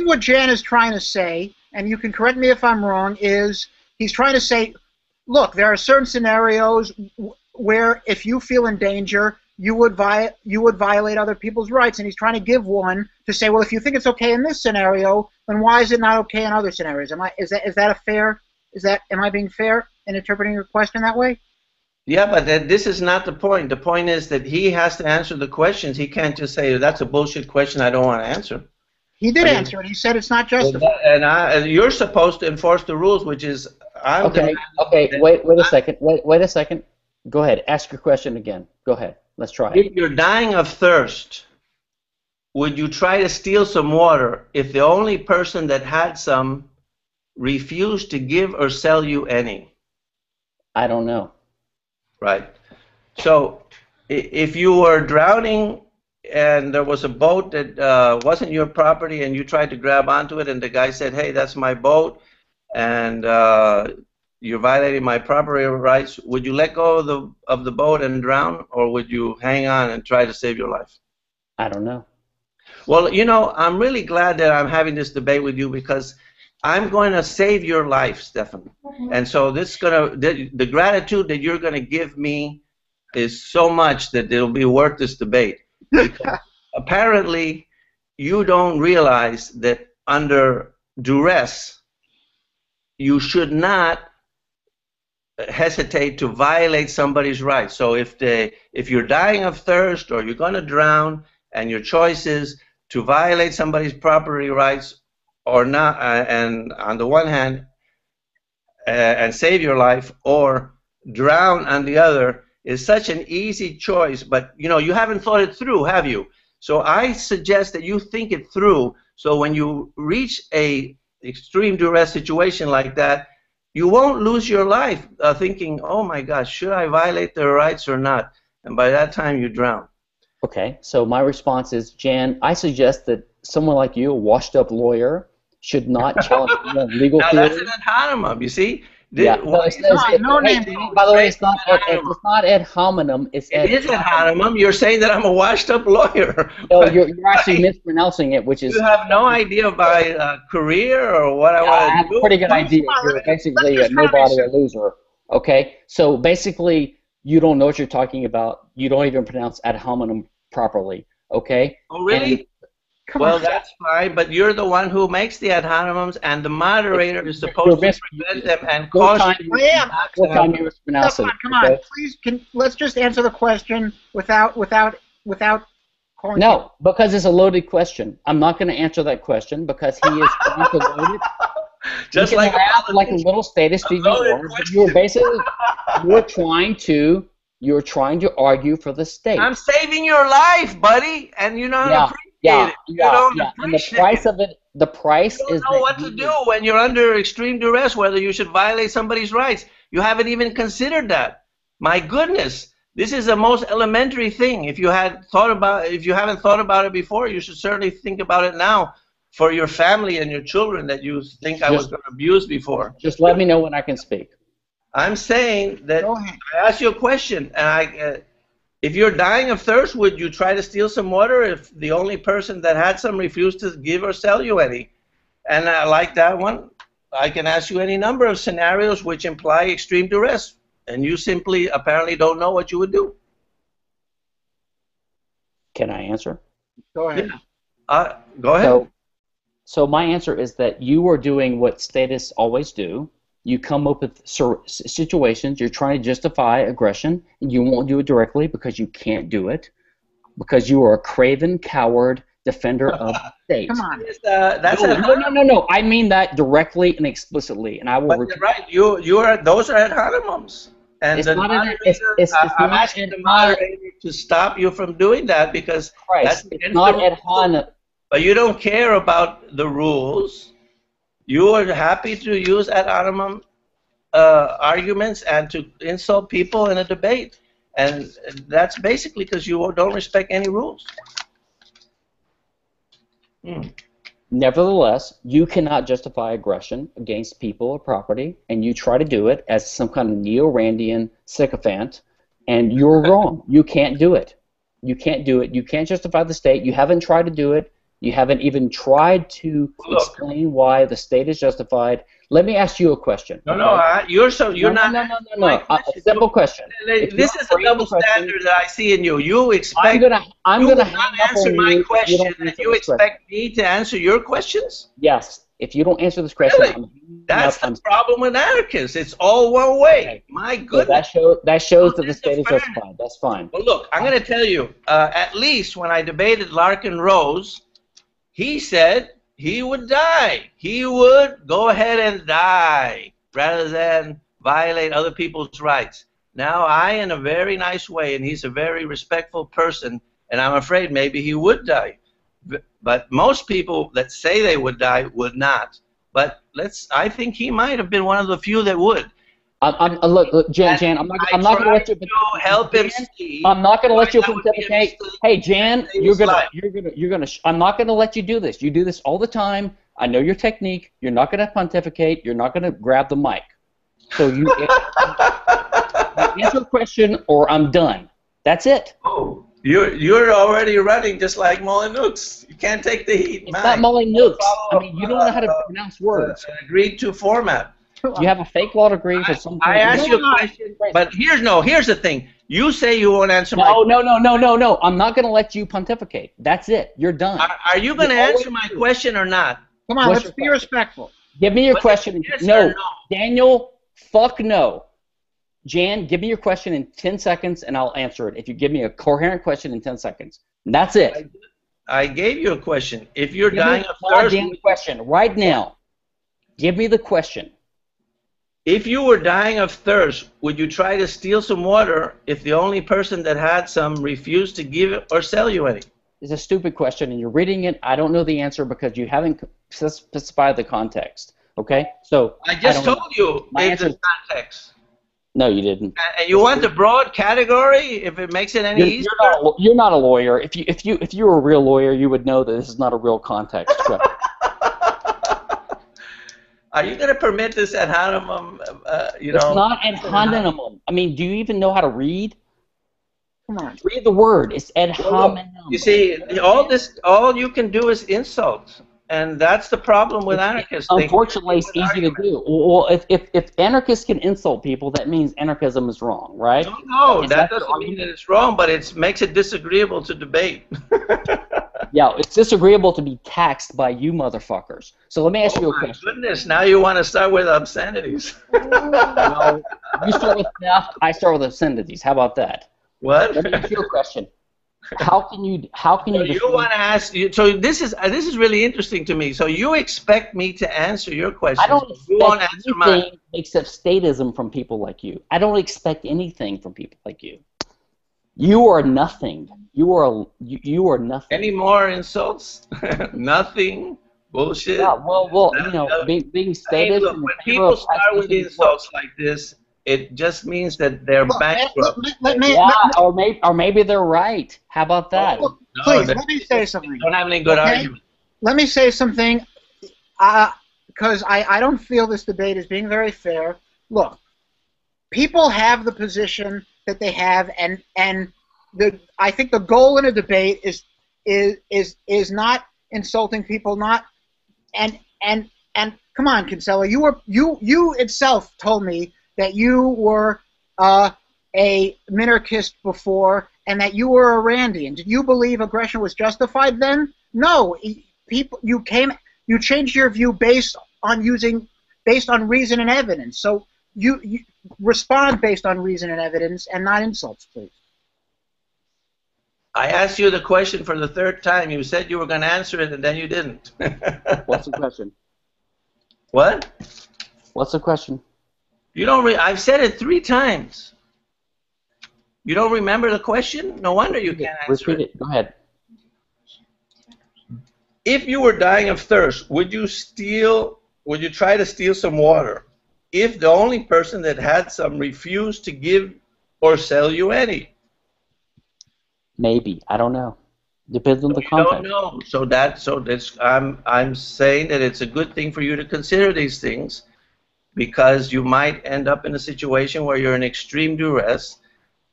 what Jan is trying to say, and you can correct me if I'm wrong, is he's trying to say, look, there are certain scenarios where if you feel in danger, you would violate other people's rights, and he's trying to give one to say, well, if you think it's okay in this scenario, then why is it not okay in other scenarios? Am I being fair in interpreting your question that way? Yeah, but this is not the point. The point is that he has to answer the questions. He can't just say, that's a bullshit question I don't want to answer. He did answer it. He said it's not justified. And you're supposed to enforce the rules, which is... Okay, wait a second. Wait a second. Go ahead. Ask your question again. Go ahead. Let's try it. If you're dying of thirst, would you try to steal some water if the only person that had some refused to give or sell you any? I don't know. Right. So if you were drowning and there was a boat that wasn't your property and you tried to grab onto it and the guy said, hey, that's my boat and you're violating my property rights, would you let go of the boat and drown, or would you hang on and try to save your life? I don't know. Well, you know, I'm really glad that I'm having this debate with you because I'm going to save your life, Stephan. And so the gratitude that you're going to give me is so much that it'll be worth this debate. Because apparently, you don't realize that under duress, you should not hesitate to violate somebody's rights. So if you're dying of thirst or you're going to drown and your choice is to violate somebody's property rights or not, and on the one hand, and save your life, or drown on the other, is such an easy choice. But you know, you haven't thought it through, have you? So I suggest that you think it through. So when you reach a extreme duress situation like that, you won't lose your life thinking, oh my gosh, should I violate their rights or not? And by that time, you drown. Okay, so my response is, Jan, I suggest that someone like you, a washed-up lawyer, should not challenge legal theory. Now that's an ad hominem, you see? Yeah, no, by the way, it's not ad hominem. It is ad hominem. You're saying that I'm a washed-up lawyer. No, you're actually mispronouncing it, which is... You have no idea of my career or what I want to do? I have a pretty good idea. You're basically a nobody, a loser. Okay, so basically, you don't know what you're talking about. You don't even pronounce ad hominem properly. Okay? Oh, really? Well, that's fine, but you're the one who makes the ad hominems, and the moderator is supposed to prevent them and caution you. Stephan, come on, please. Let's just answer the question without calling. No, because it's a loaded question. I'm not going to answer that question because he is trying to load it. Just you like can laugh like a little statist speaking. You're basically you're trying to argue for the state. I'm saving your life, buddy, and you don't appreciate it. You don't appreciate And the price of it, the price you is don't know what that to do when you're under extreme duress, whether you should violate somebody's rights. You haven't even considered that. My goodness, this is the most elementary thing. If you haven't thought about it before, you should certainly think about it now for your family and your children that you think I was going to abuse before. Just let me know when I can speak. I'm saying that I asked you a question, and if you're dying of thirst, would you try to steal some water if the only person that had some refused to give or sell you any? And I like that one. I can ask you any number of scenarios which imply extreme duress, and you simply apparently don't know what you would do. Can I answer? Go ahead. Yeah. Go ahead. So my answer is that you are doing what statists always do. You come up with situations, you're trying to justify aggression, and you won't do it directly because you can't do it, because you are a craven, coward defender of the state. Come on. No. I mean that directly and explicitly, and I will. But you're right. Those are ad hominems. And I'm asking the moderator to stop you from doing that because that's not ad hominem. But you don't care about the rules. You are happy to use ad hominem arguments and to insult people in a debate. And that's basically because you don't respect any rules. Nevertheless, you cannot justify aggression against people or property, and you try to do it as some kind of neo-Randian sycophant, and you're wrong. You can't do it. You can't do it. You can't justify the state. You haven't tried to do it. You haven't even tried to explain why the state is justified. Let me ask you a question. No, you're not. No. A simple question. This is a double standard that I see in you. You expect I'm gonna answer my question, and you expect me to answer your questions? Yes. If you don't answer this question, really? That's the problem with anarchists. It's all one way. Okay. My goodness. So that shows that the state is justified. That's fine. Well, look, I'm going to tell you. At least when I debated Larkin Rose, he said he would die. He would go ahead and die rather than violate other people's rights. Now, I, in a very nice way, and he's a very respectful person, and I'm afraid maybe he would die. But most people that say they would die would not. But I think he might have been one of the few that would. Look, Jan, I'm not going to let you help him see. I'm not going to let you pontificate. Hey, Jan, I'm not going to let you do this. You do this all the time. I know your technique. You're not going to pontificate. You're not going to grab the mic. So you answer a question, or I'm done. That's it. Oh, you're already running just like Molyneux. You can't take the heat. It's not Molyneux. I mean, you don't know how to pronounce words. Agreed to format. You have a fake law degree for something. I asked you a question, but here's the thing. You say you won't answer my question. No. I'm not going to let you pontificate. That's it. You're done. Are you going to answer my question or not? Come on, let's be respectful. Give me your question. No, Daniel, fuck no. Jan, give me your question in 10 seconds, and I'll answer it. If you give me a coherent question in 10 seconds. And that's it. I gave you a question. If you're dying of thirst... Give me a question right now. Give me the question. If you were dying of thirst, would you try to steal some water if the only person that had some refused to give it or sell you any? It's a stupid question, and you're reading it. I don't know the answer because you haven't specified the context. Okay? So I just told you the context. No, you didn't. And you want the broad category if it makes it any easier? You're not a lawyer. If you were a real lawyer, you would know that this is not a real context. Are you going to permit this ad hominem? It's not ad hominem. I mean, do you even know how to read? Come on. Read the word. It's ad hominem. You see, all you can do is insult. And that's the problem with anarchists. Unfortunately, it's easy to do. Well, if anarchists can insult people, that means anarchism is wrong, right? No, that doesn't mean that it's wrong, but it makes it disagreeable to debate. Yeah, it's disagreeable to be taxed by you motherfuckers. So let me ask you a question. Oh, my goodness, now you want to start with obscenities. No, you start with theft, I start with obscenities. How about that? What? Let me ask you a question. How can So you you defend? want to ask? So this is really interesting to me. So you expect me to answer your I questions, don't but you won't expect answer mine. anything except statism from people like you. I don't expect anything from people like you. You are nothing. You are Any nothing. more insults? Nothing. Yeah, Bullshit. well, That- that- being I mean, statist look, and in when favor people of start with taxation is work. insults like this, it just means that they're Look, bankrupt. Yeah, or maybe they're right. How about that? Oh, no, please, let me say something. don't have any good Okay? argument. Let me say something, because I don't feel this debate is being very fair. Look, people have the position that they have, and I think the goal in a debate is not insulting people, not and come on, Kinsela, you itself told me that you were a minarchist before, and that you were a Randian. Did you believe aggression was justified then? No. You changed your view based on reason and evidence. So you respond based on reason and evidence, and not insults, please. I asked you the question for the third time. You said you were going to answer it, and then you didn't. What's the question? What? What's the question? You don't. I've said it 3 times. You don't remember the question? No wonder you can't answer Repeat it. Go ahead. If you were dying of thirst, would you try to steal some water if the only person that had some refused to give or sell you any? Maybe. I don't know. Depends on the You context. don't know. I'm saying that it's a good thing for you to consider these things, because you might end up in a situation where you're in extreme duress,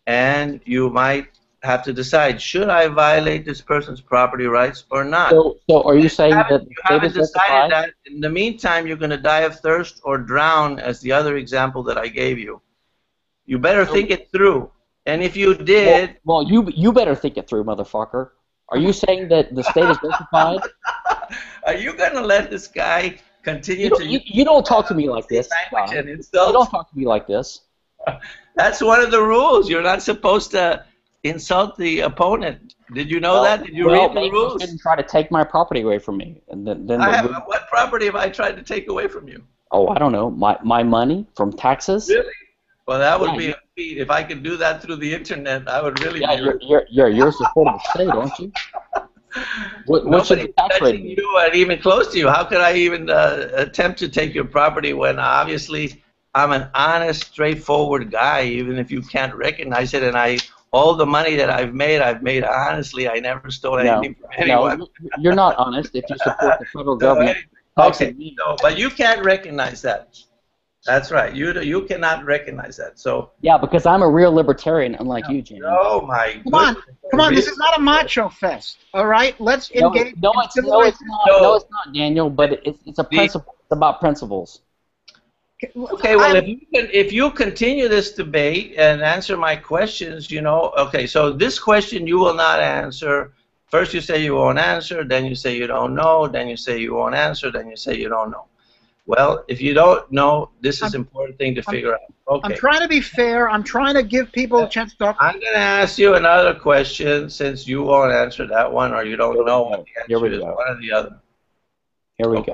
and you might have to decide, should I violate this person's property rights or not? So are you saying that You the state haven't is decided justified? that. In the meantime, you're going to die of thirst or drown, as the other example that I gave you. You better think it through. And if you did... Well, you better think it through, motherfucker. Are you saying that the state is justified? Are you going to let this guy continue to... You don't talk to me like this. language and You insult? don't talk to me like this. That's one of the rules. You're not supposed to insult the opponent. Did you know that? Did you read the maybe rules? you shouldn't try to take my property away from me. And then What property have I tried to take away from you? Oh, I don't know. My money from taxes? Really? Well, that would Yeah, be a feat. If I could do that through the internet, I would really Yeah, be... you're a supporter of the state, aren't you? What should the Nobody's tax rate touching be? you and even close to you. How could I even attempt to take your property when obviously I'm an honest, straightforward guy, even if you can't recognize it, and all the money that I've made honestly. I never stole anything from anyone. No, you're not honest if you support the federal government. Okay, no, but you can't recognize that. That's right. You cannot recognize that. So Yeah, because I'm a real libertarian, unlike you, Jimmy. oh my Come on, this is not a macho fest. All right, let's engage. No, in it's civilized- not. No, it's not, Daniel. But it's a principle. It's about principles. Okay, well, if you continue this debate and answer my questions, okay, so this question you will not answer. First you say you won't answer, then you say you don't know, then you say you won't answer, then you say you don't know. Well, if you don't know, this is an important thing to figure out. Okay. I'm trying to be fair. I'm trying to give people a chance to talk. I'm going to ask you another question, since you won't answer that one, or you don't know what the answer is, one or the other. Here we go.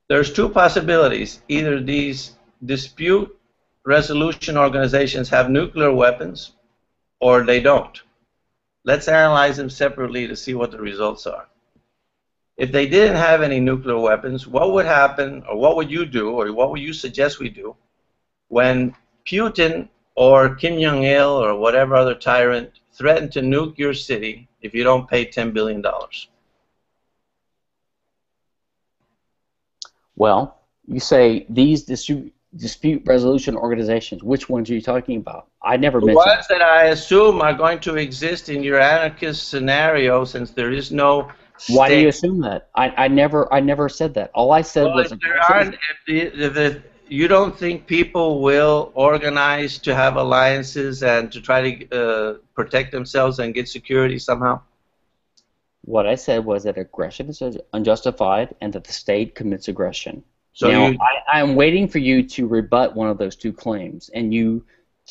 There's 2 possibilities. Either these dispute resolution organizations have nuclear weapons, or they don't. Let's analyze them separately to see what the results are. If they didn't have any nuclear weapons, what would happen, or what would you do, or what would you suggest we do when Putin or Kim Jong-il or whatever other tyrant threaten to nuke your city if you don't pay $10 billion? Well, you say these dispute resolution organizations. Which ones are you talking about? I never mentioned. The ones that I assume are going to exist in your anarchist scenario, since there is no state. Why do you assume that? I never said that. All I said was. If you don't think people will organize to have alliances and to try to protect themselves and get security somehow? What I said was that aggression is unjustified and that the state commits aggression. So now, I'm waiting for you to rebut one of those 2 claims, and you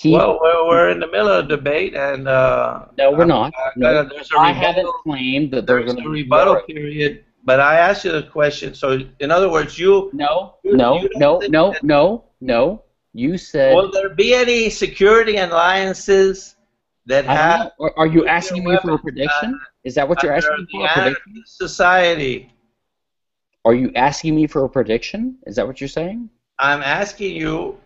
We're in the middle of a debate, and no, we're not. No, there's a I haven't claimed that there's a rebuttal period. But I asked you the question. So, in other words, you no. You said. Will there be any security alliances that have? Are you asking me for a prediction? Is that what you're asking for? A prediction? Society. Are you asking me for a prediction? Is that what you're saying? I'm asking you.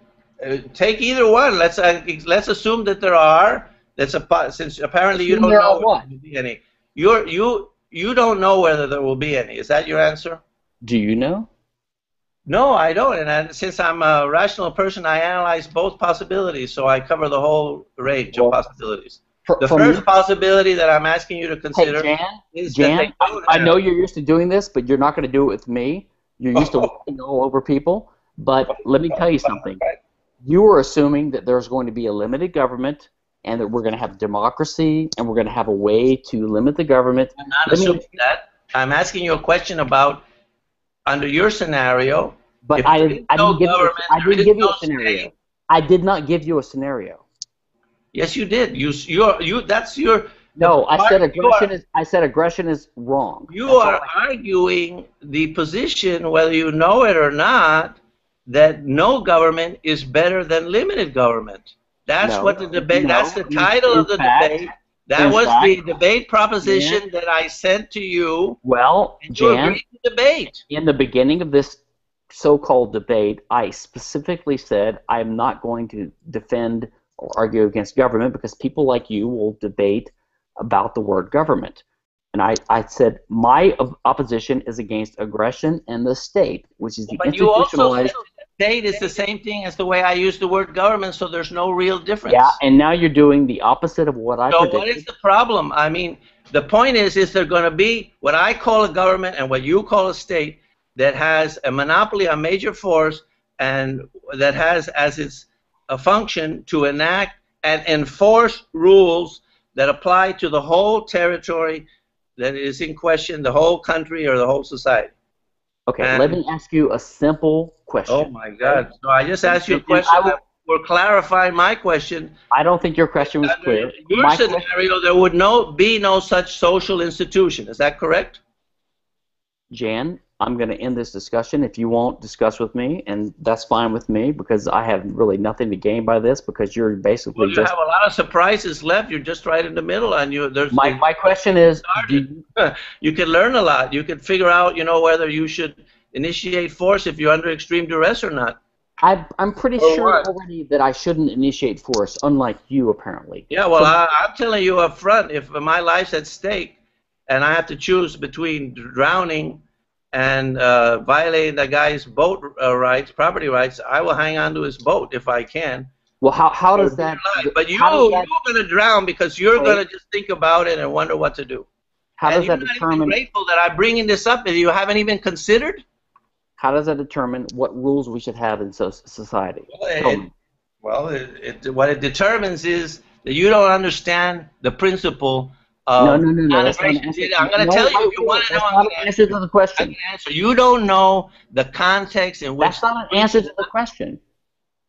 Take either one. Let's assume that there are. Since apparently you don't know whether there will be any. You don't know whether there will be any. Is that your answer? Do you know? No, I don't. And since I'm a rational person, I analyze both possibilities, so I cover the whole range of possibilities. The first possibility that I'm asking you to consider is Jan, I know you're used to doing this, but you're not going to do it with me. You're used to walking all over people. But let me tell you something. You are assuming that there's going to be a limited government and that we're going to have democracy and we're going to have a way to limit the government. I'm not assuming that. I'm asking you a question about, under your scenario, but I didn't give you a scenario. I did not give you a scenario. Yes, you did. That's your. No, I said aggression I said aggression is wrong. You are arguing the position, whether you know it or not, that no government is better than limited government. That's what the debate. That's the title of the debate. That was the debate proposition that I sent to you. Well, Jan, debate. In the beginning of this so-called debate, I specifically said I'm not going to defend or argue against government because people like you will debate about the word government. And I said my opposition is against aggression and the state, which is the institutionalized. State is the same thing as the way I use the word government, so there's no real difference. Yeah, and now you're doing the opposite of what I predicted. So what is the problem? I mean, the point is there going to be what I call a government and what you call a state that has a monopoly on major force and that has as its function to enact and enforce rules that apply to the whole territory that is in question, the whole country or the whole society. Okay, let me ask you a simple question. Oh my God! So I just asked you a question. We're clarifying my question. I don't think your question was clear. In your scenario, there would be no such social institution. Is that correct? Jan, I'm going to end this discussion if you won't discuss with me, and that's fine with me because I have really nothing to gain by this because you're basically you have a lot of surprises left. You're just right in the middle, and my question is, you can learn a lot. You can figure out, whether you should initiate force if you're under extreme duress or not. I'm pretty sure already that I shouldn't initiate force, unlike you apparently. Yeah, well, I'm telling you up front, if my life's at stake and I have to choose between drowning and violating the guy's boat property rights, I will hang on to his boat if I can. Well, how does that? But you're going to drown because you're going to just think about it and wonder what to do. How does that determine? You're not even grateful that I'm bringing this up that you haven't even considered. How does that determine what rules we should have in society? What it determines is that you don't understand the principle. No. I'm going to tell you. If you want to know, I'm going to answer to the question. You don't know the context in which. That's not an answer to the question.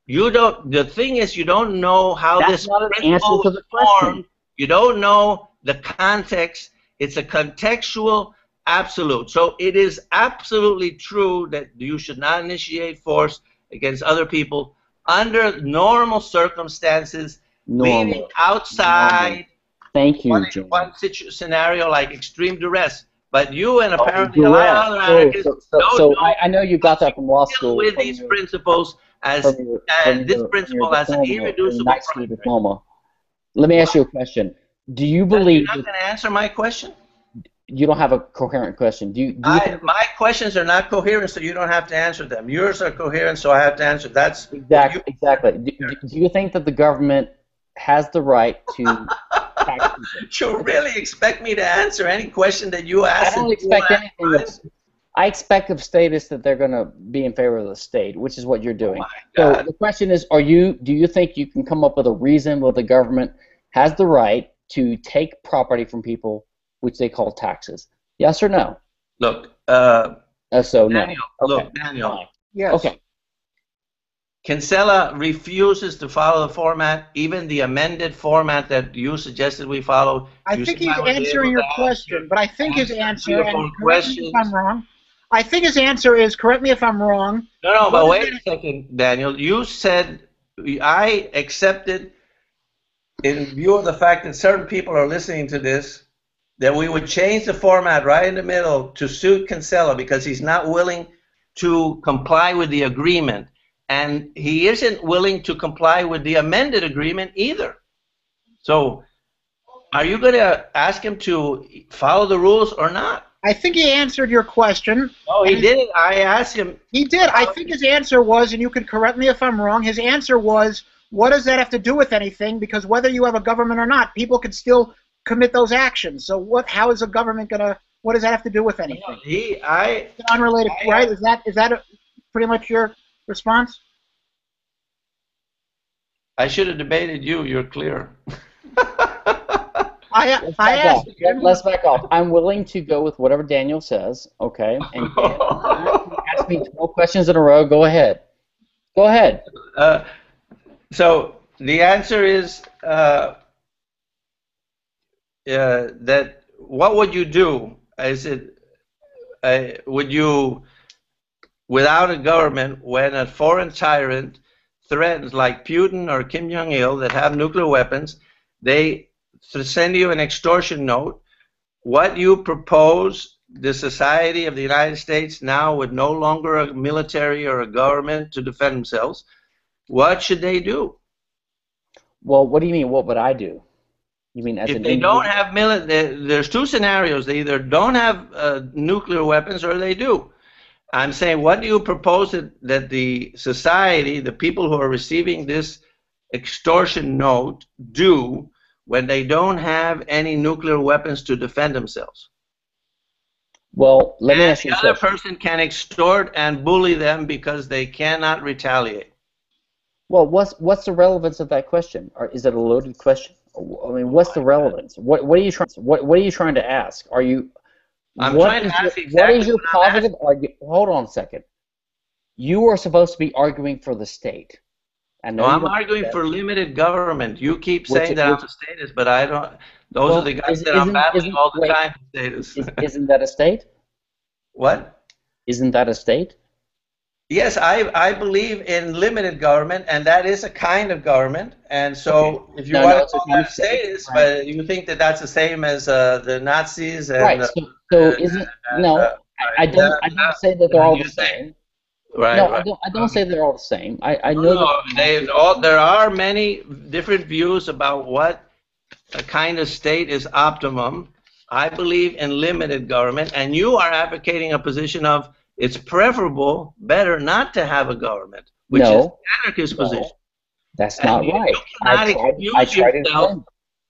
You don't. The thing is, you don't know how this principle was formed. You don't know the context. It's a contextual absolute. So it is absolutely true that you should not initiate force against other people under normal circumstances, leaving outside. Thank you, one scenario like extreme duress. But you and apparently a lot of other anarchists I know you got that from law school. With these principles as an irreducible diploma. Let me ask you a question. Do you believe? You're not going to answer my question? You don't have a coherent question. Do you think my questions are not coherent, so you don't have to answer them. Yours are coherent, so I have to answer. That's exactly. Do you think that the government has the right to tax people? You really expect me to answer any question that you ask? I don't expect anything. I expect of statists that they're going to be in favor of the state, which is what you're doing. So the question is, do you think you can come up with a reason where the government has the right to take property from people, which they call taxes? Yes or no? Look, so Daniel, no. Okay. Look, Daniel. Yes. Okay. Kinsela refuses to follow the format, even the amended format that you suggested we follow. I think he's answering your question, but I think his answer, and correct me if I'm wrong, I think his answer is, correct me if I'm wrong. No, but wait a second, Daniel. You said, I accepted, in view of the fact that certain people are listening to this, that we would change the format right in the middle to suit Kinsela because he's not willing to comply with the agreement. And he isn't willing to comply with the amended agreement either. So are you going to ask him to follow the rules or not? I think he answered your question. No, he didn't. I asked him. He did. I think his answer was, and you can correct me if I'm wrong, his answer was, what does that have to do with anything? Because whether you have a government or not, people can still commit those actions. So how is a government going to, what does that have to do with anything? It's unrelated, right? Is that pretty much your response? I should have debated you. You're clear. Let's back off. I'm willing to go with whatever Daniel says, okay? And ask me 12 questions in a row. Go ahead. Go ahead. So the answer is that what would you do? Is it would you, without a government, when a foreign tyrant threatens, like Putin or Kim Jong-il, that have nuclear weapons, they send you an extortion note? What you propose, the society of the United States now with no longer a military or a government to defend themselves, what should they do? Well, what do you mean, what would I do? You mean as if they don't have there's two scenarios. They either don't have nuclear weapons or they do. I'm saying, what do you propose that the society, the people who are receiving this extortion note, do when they don't have any nuclear weapons to defend themselves? Well, let me ask you the other person can extort and bully them because they cannot retaliate. Well, what's the relevance of that question? Or is it a loaded question? I mean, what's the relevance? What are you trying? What are you trying to ask? Are you? I'm trying to ask exactly. What is your positive argument? Hold on a second. You are supposed to be arguing for the state. No, I'm arguing for limited government. You keep saying that I'm a statist, but I don't. Those are the guys that I'm battling all the time. Isn't that a state? What? Isn't that a state? Yes, I believe in limited government, and that is a kind of government. And so, if you want to call that a statist, but you think that that's the same as the Nazis and right. So isn't I don't say that they're all the same. Right. No, right. I don't say they're all the same. I know there are many different views about what a kind of state is optimum. I believe in limited government, and you are advocating a position of it's preferable, better not to have a government, which is an anarchist position. That's not right.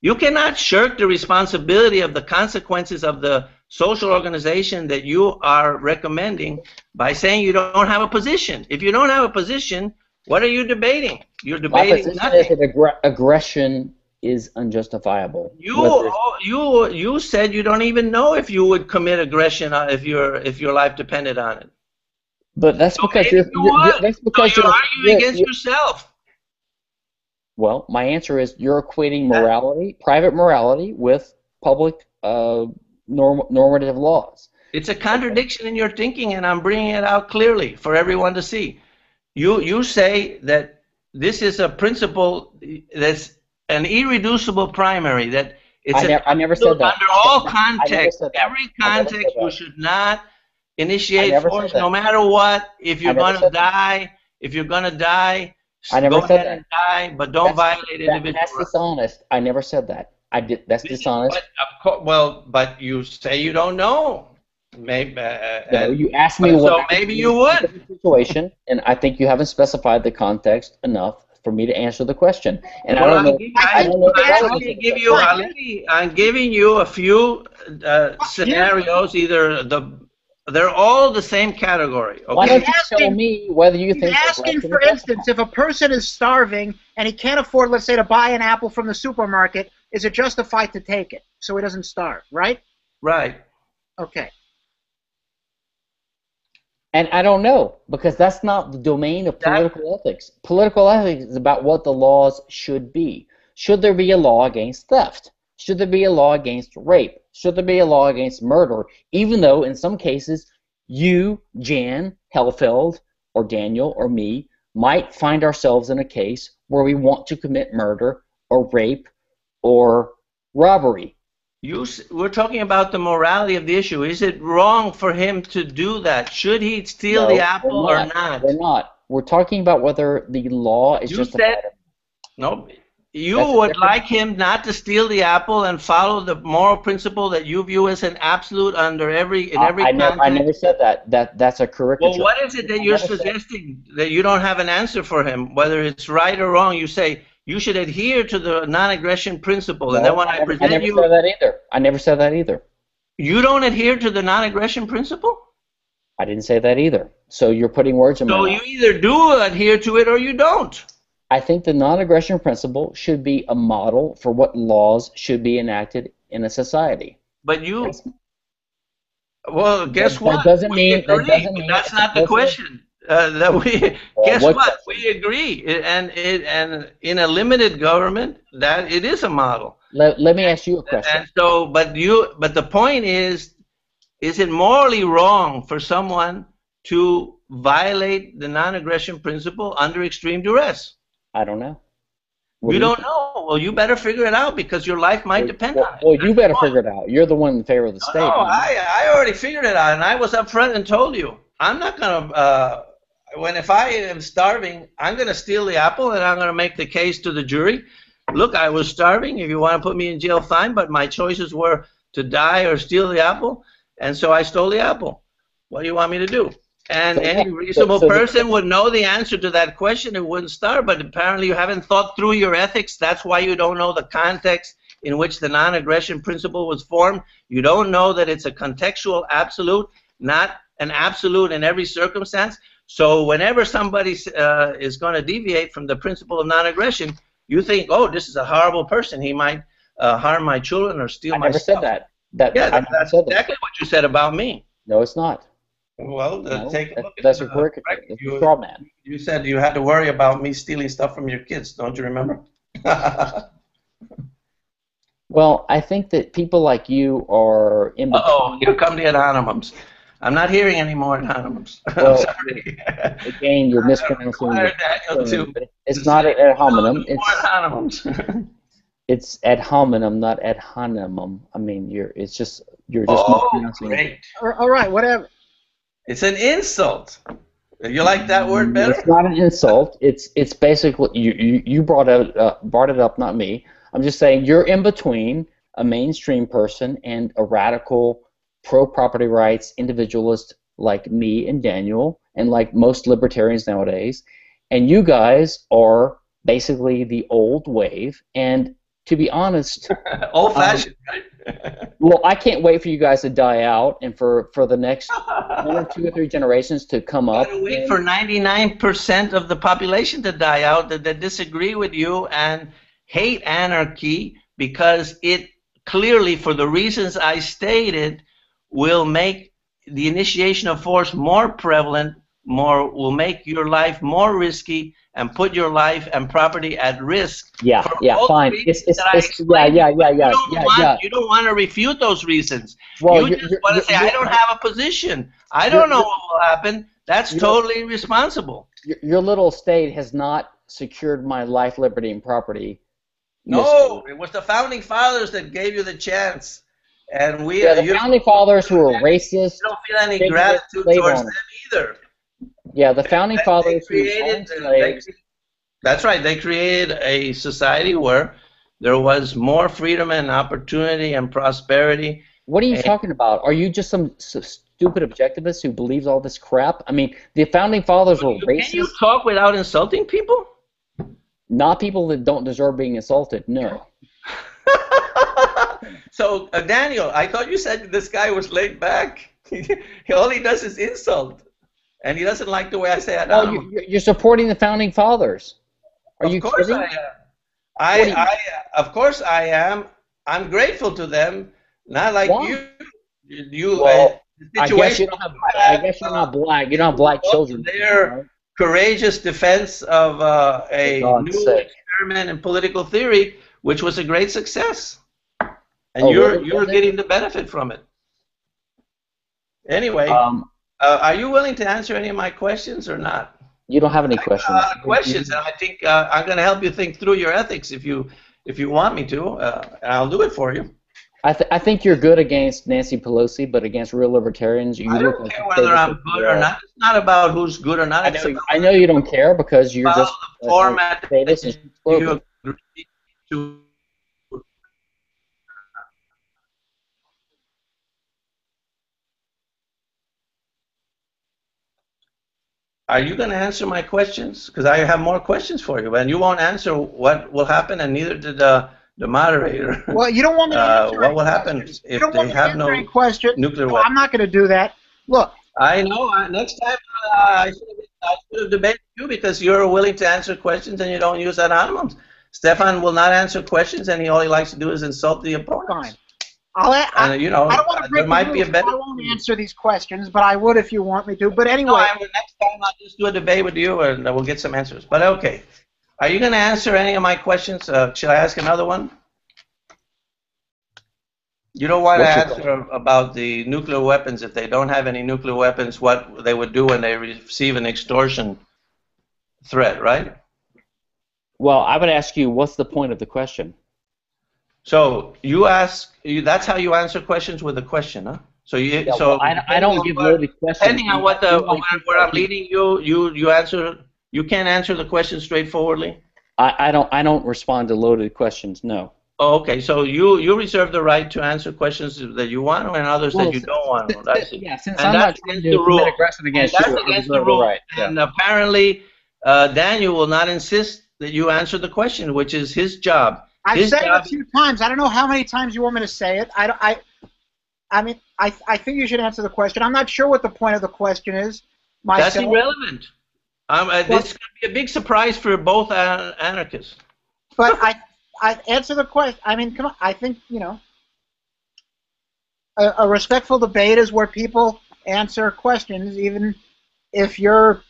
You cannot shirk the responsibility of the consequences of the social organization that you are recommending by saying you don't have a position. If you don't have a position, what are you debating? You're debating nothing. Is that aggression is unjustifiable. You said you don't even know if you would commit aggression if your life depended on it. But that's because you're arguing against yourself. Well, my answer is you're equating morality, private morality, with public normative laws. It's a contradiction in your thinking, and I'm bringing it out clearly for everyone to see. You say that this is a principle that's an irreducible primary, that it's I never said that. Under all contexts, every context, you should not initiate force no matter what. If you're going to die, go ahead and die, but don't violate individual rights. That's dishonest. I never said that. That's dishonest. But you say you don't know. Maybe. No, you asked me what. So maybe you would. Situation, and I think you haven't specified the context enough for me to answer the question. And I don't know. I'm giving you a few scenarios. They're all the same category. Okay? Why don't you tell me whether you think? He's asking, for instance, if a person is starving and he can't afford, let's say, to buy an apple from the supermarket, is it justified to take it so he doesn't starve? Right. Right. Okay. And I don't know, because that's not the domain of political ethics. Political ethics is about what the laws should be. Should there be a law against theft? Should there be a law against rape? Should there be a law against murder? Even though in some cases you, Jan, Helfeld, or Daniel, or me might find ourselves in a case where we want to commit murder or rape or robbery. We're talking about the morality of the issue. Is it wrong for him to do that? Should he steal the apple or not? We're not. We're talking about whether the law is just no. You would like him not to steal the apple and follow the moral principle that you view as an absolute under every context? I never said that. That's a caricature. Well, what is it that you're suggesting that you don't have an answer for him, whether it's right or wrong? You say you should adhere to the non-aggression principle, and then when I present I never said that either. I never said that either. You don't adhere to the non-aggression principle? I didn't say that either. So you're putting words in my mouth. So you either do adhere to it or you don't. I think the non-aggression principle should be a model for what laws should be enacted in a society. But you, well, guess what? That doesn't mean that's not the question. Guess what? We agree, and in a limited government, that it is a model. Let me ask you a question. And so, but the point is it morally wrong for someone to violate the non-aggression principle under extreme duress? I don't know. You don't know? Well, you better figure it out because your life might depend on it. Well, you better figure it out. You're the one in favor of the state. No, I already figured it out, and I was up front and told you. I'm not going to, if I am starving, I'm going to steal the apple, and I'm going to make the case to the jury. Look, I was starving. If you want to put me in jail, fine, but my choices were to die or steal the apple, and so I stole the apple. What do you want me to do? And any reasonable person would know the answer to that question. It wouldn't start, but apparently you haven't thought through your ethics. That's why you don't know the context in which the non-aggression principle was formed. You don't know that it's a contextual absolute, not an absolute in every circumstance. So whenever somebody is going to deviate from the principle of non-aggression, you think, oh, this is a horrible person. He might harm my children or steal my stuff. I never said that. That's exactly what you said about me. No, it's not. Well, take a look at that's a caricature. It's a straw man. You said you had to worry about me stealing stuff from your kids. Don't you remember? Well, I think that people like you are in between. Uh-oh, here come the anonymous. I'm not hearing any more anonymous. Well, I'm sorry. Again, you're mispronouncing it. It's not ad hominem. It's ad hominem, not ad hominem. I mean, you're just mispronouncing great. it. All right, whatever. It's an insult. You like that word better? It's not an insult. It's basically you brought it up, not me. I'm just saying you're in between a mainstream person and a radical pro-property rights individualist like me and Daniel and like most libertarians nowadays, and you guys are basically the old wave. And to be honest, old-fashioned, right? Well, I can't wait for you guys to die out and for the next 1 or 2 or 3 generations to come up. Wait for 99% of the population to die out that disagree with you and hate anarchy because it clearly, for the reasons I stated, will make the initiation of force more prevalent, will make your life more risky, and put your life and property at risk. Yeah, fine. You don't want to refute those reasons. Well, you just want to say, I don't have a position. I don't know what will happen. That's totally irresponsible. Your little state has not secured my life, liberty, and property. No, it was the Founding Fathers that gave you the chance. And the Founding Fathers who were racist. You don't feel any gratitude towards them either. Yeah, the Founding Fathers that's right. They created a society where there was more freedom and opportunity and prosperity. What are you talking about? Are you just some stupid objectivist who believes all this crap? I mean, the Founding Fathers were racist. Can you talk without insulting people? Not people that don't deserve being insulted, no. So, Daniel, I thought you said this guy was laid back. All he does is insult. And he doesn't like the way I say it. Oh, you're supporting the Founding Fathers. Are you kidding? Of course I am. I'm grateful to them. Not like you. I guess you don't have. I guess you're not black. You don't have black children. Their Right? courageous defense of a For God's new sake. experiment in political theory, which was a great success, and Oh, you're really? Was it? getting the benefit from it. Anyway, are you willing to answer any of my questions or not? You don't have any questions. Questions, and I think I'm going to help you think through your ethics if you want me to, and I'll do it for you. I think you're good against Nancy Pelosi, but against real libertarians, you I look don't like care whether I'm good or not. It's not about who's good or not. I know you don't care because you're just the format status and slogan. you agree to. Are you going to answer my questions? Because I have more questions for you, and you won't answer what will happen, and neither did the moderator. Well, you don't want me to answer what will happen if they have no nuclear weapons? I'm not going to do that. Look. I know. Next time, I should have debated you because you're willing to answer questions and you don't use anonymous. Stephan will not answer questions, and all he likes to do is insult the opponent. Fine. I don't want to break there might be a better. I won't answer these questions, but I would if you want me to. But anyway. Next time I'll just do a debate with you, and we'll get some answers. But okay. Are you going to answer any of my questions? Should I ask another one? You don't want to answer about the nuclear weapons. If they don't have any nuclear weapons, what they would do when they receive an extortion threat, right? Well, I would ask you, what's the point of the question? So you ask. That's how you answer questions with a question, huh? So you. Yeah, well, I don't give loaded questions. Depending on what where I'm leading you, you answer. You can't answer the question straightforwardly. I don't respond to loaded questions. No. Oh, okay, so you reserve the right to answer questions that you want and others that you don't want. Yeah, since I'm not trying to commit aggression against you, that's against the rule. Right. Yeah. And apparently, Daniel will not insist that you answer the question, which is his job. I've said it a few times. I don't know how many times you want me to say it. I mean, I think you should answer the question. I'm not sure what the point of the question is. That's irrelevant. This is going to be a big surprise for both anarchists. But I answer the question. I mean, come on. I think, a respectful debate is where people answer questions, even if your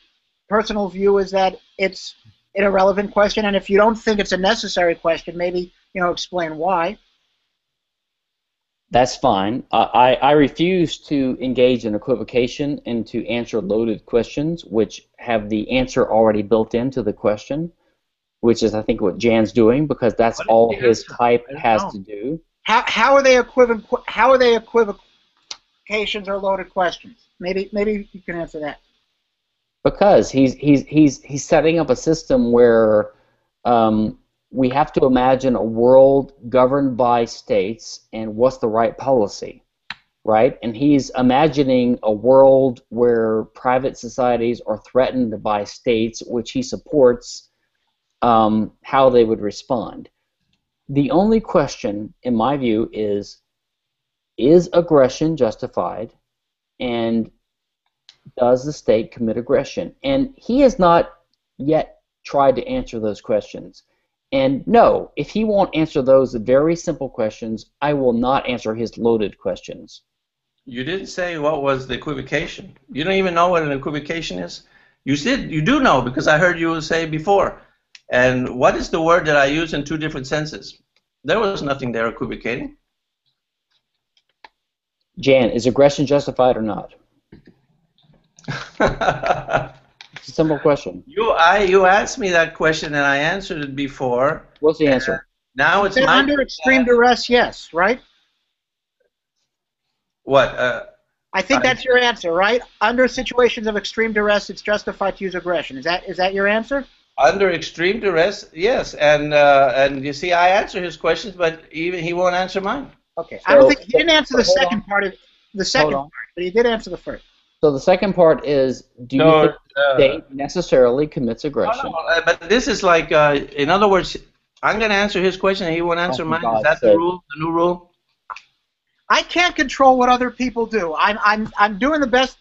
personal view is that it's an irrelevant question, and if you don't think it's a necessary question, maybe, explain why. That's fine. I refuse to engage in equivocation and to answer loaded questions, which have the answer already built into the question, which is, I think, what Jan's doing, because that's all his type has to do. How are they equivocations or loaded questions? Maybe you can answer that. Because he's setting up a system where we have to imagine a world governed by states and what's the right policy, right? And he's imagining a world where private societies are threatened by states, which he supports, how they would respond. The only question, in my view, is aggression justified, and does the state commit aggression? And he has not yet tried to answer those questions. And no, if he won't answer those very simple questions, I will not answer his loaded questions. You didn't say what was the equivocation. You don't even know what an equivocation is? You do know, because I heard you say before. And what is the word that I use in two different senses? There was nothing there equivocating. Jan, is aggression justified or not? It's a simple question. You asked me that question and I answered it before. What's the answer? Now it's under extreme duress, yes, right? What? I think that's your answer, right? Under situations of extreme duress, it's justified to use aggression. Is that your answer? Under extreme duress, yes. And you see, I answer his questions, but even he won't answer mine. Okay. I don't think he didn't answer the second part, but he did answer the first. So the second part is, do you think the state necessarily commits aggression? No, but this is like, in other words, I'm going to answer his question and he won't answer mine. Is that the rule, the new rule? I can't control what other people do. I'm doing the best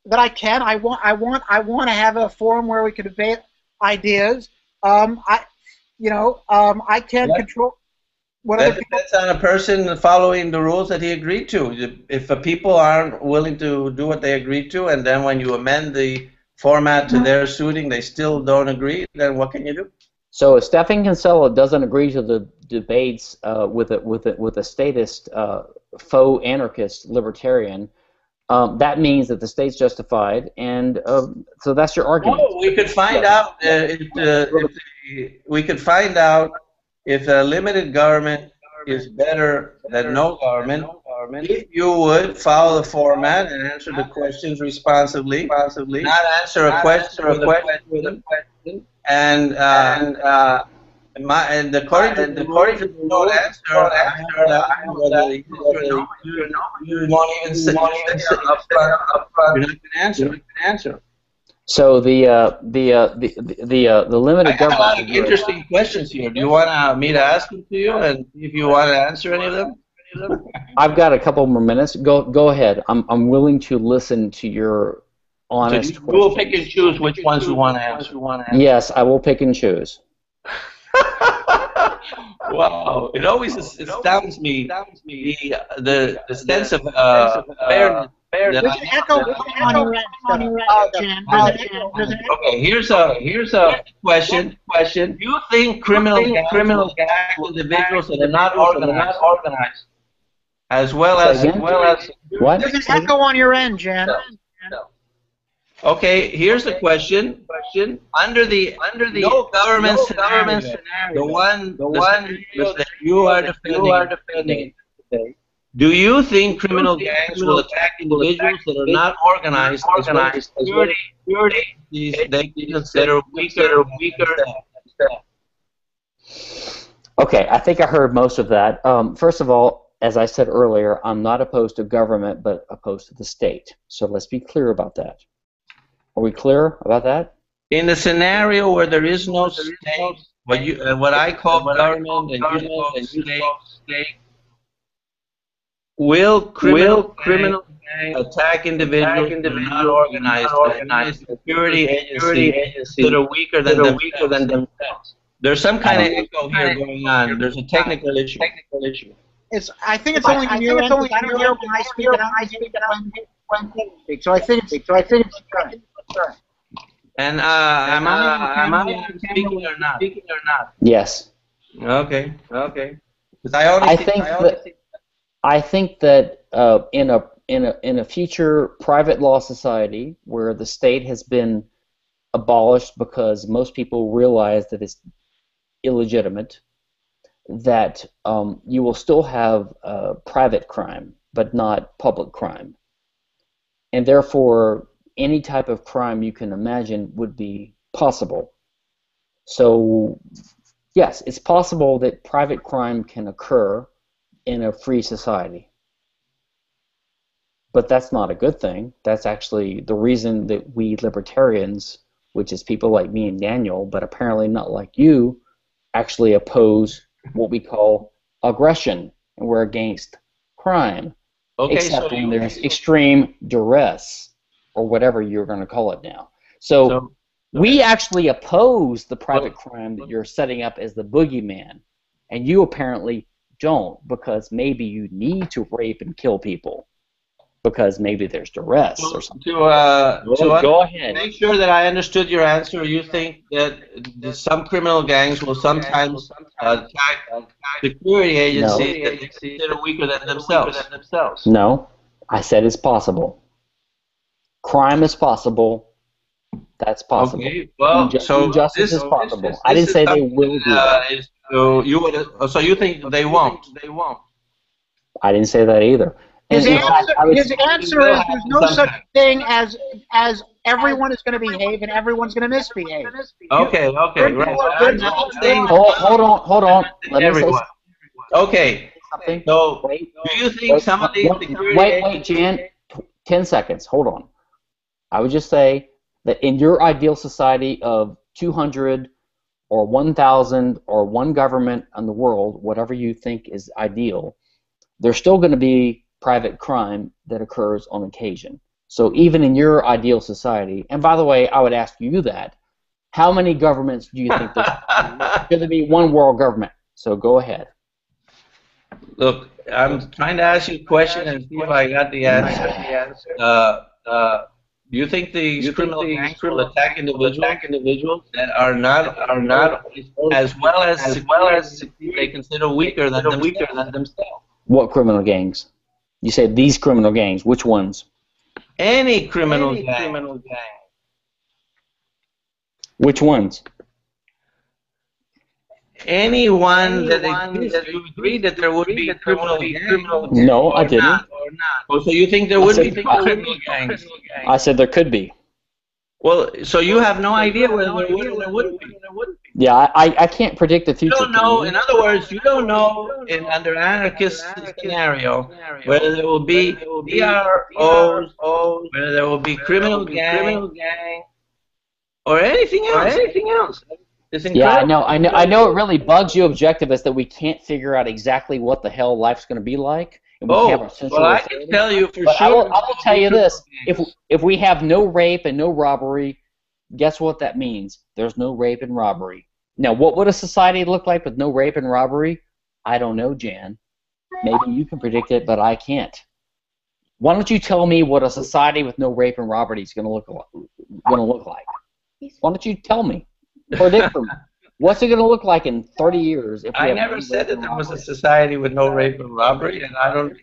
that I can. I want to have a forum where we can debate ideas. I can't control. what That other people? depends on a person following the rules that he agreed to. If people aren't willing to do what they agreed to, and then when you amend the format to their suiting, they still don't agree, then what can you do? So if Stephan Kinsela doesn't agree to the debates with a statist, faux anarchist libertarian, that means that the state's justified, and so that's your argument. No, we could find out we could find out if a limited government is better than no government. If you would follow the format and answer the questions responsibly, not answer a question with a question, and according to the rules, if you don't answer, whether yes or no, you won't even say up front. You're not going to answer. So the limited I have a lot government. of interesting questions here. Do you want me to ask them to you, and if you want to answer any of them? I've got a couple more minutes. Go ahead. I'm willing to listen to your honest. So you will pick and choose which ones you want to answer. Yes, I will pick and choose. Wow! It always astounds me the sense of fairness. There's an echo on your end, Jan. Okay, here's a question. Do you think criminal gangs attack individuals that are not organized, as well as what? There's an echo on your end, Jan. Okay, here's the question. Under the no government scenario, the one that you are defending today, do you think criminal gangs will attack individuals that are not organized security they consider weaker? Okay, I think I heard most of that. First of all, as I said earlier, I'm not opposed to government, but opposed to the state. So let's be clear about that. Are we clear about that? In the scenario where there is no state, what I call government and you call state, will criminal gangs attack individuals that are not organized security agencies that are weaker than themselves? There's some kind of echo here going on. There's a technical issue. I think it's only you. I don't hear when I speak, and I speak when you speak. So I think it's correct. And am I speaking or not? Yes. Okay. Because I think that in a future private law society where the state has been abolished because most people realize that it's illegitimate, that you will still have private crime, but not public crime. And therefore, any type of crime you can imagine would be possible. So, yes, it's possible that private crime can occur in a free society. But that's not a good thing. That's actually the reason that we libertarians, which is people like me and Daniel, but apparently not like you, actually oppose what we call aggression, and we're against crime, except when there's extreme duress, or whatever you're going to call it now. So we actually oppose the private crime that you're setting up as the boogeyman, and you apparently don't, because maybe you need to rape and kill people, because maybe there's duress or something. Go ahead. Make sure that I understood your answer. You think that some criminal gangs will sometimes attack security agencies that they consider weaker than themselves? No, I said it's possible. Crime is possible. That's possible. Okay. Well, injustice is possible. I didn't say they will do that. So you think they won't? I didn't say that either. His answer is there's no such thing as everyone is going to behave and everyone's going to misbehave. Okay, right. Hold on. Let me say something. Okay. So, do you think some of these security... Wait, Jan. 10 seconds. Hold on. I would just say that in your ideal society of 200 or 1,000 or one government in the world, whatever you think is ideal, there's still going to be private crime that occurs on occasion. So even in your ideal society, and by the way, I would ask you that, how many governments do you think there's should there be one world government? So go ahead. Look, I'm trying to ask you a question and see if I got the answer. Do you think these criminal gangs will attack individuals that are not as well as security they consider weaker than themselves? What criminal gangs? You said these criminal gangs. Which ones? Any criminal gang. Which ones? Anyone that exists, you agreed that there would be criminal gangs. No, I didn't. Oh, so you think there would be criminal gangs? I said there could be. Well, so you have no idea whether there would or there wouldn't be. Yeah, I can't predict the future. You don't know. In other words, you don't know under anarchist scenario whether there will be DROs, whether there will be criminal gang, or anything else. It's incredible. Yeah, I know. It really bugs you, objectivists, that we can't figure out exactly what the hell life's going to be like. And we have well, I can tell you for but sure. I will tell you this: if we have no rape and no robbery, guess what that means? There's no rape and robbery. Now, what would a society look like with no rape and robbery? I don't know, Jan. Maybe you can predict it, but I can't. Why don't you tell me what a society with no rape and robbery is going to look like? Why don't you tell me? Predict for me. What's it going to look like in 30 years? If we I have never no said rape that and there was a robbery? society with no rape and robbery, and I don't.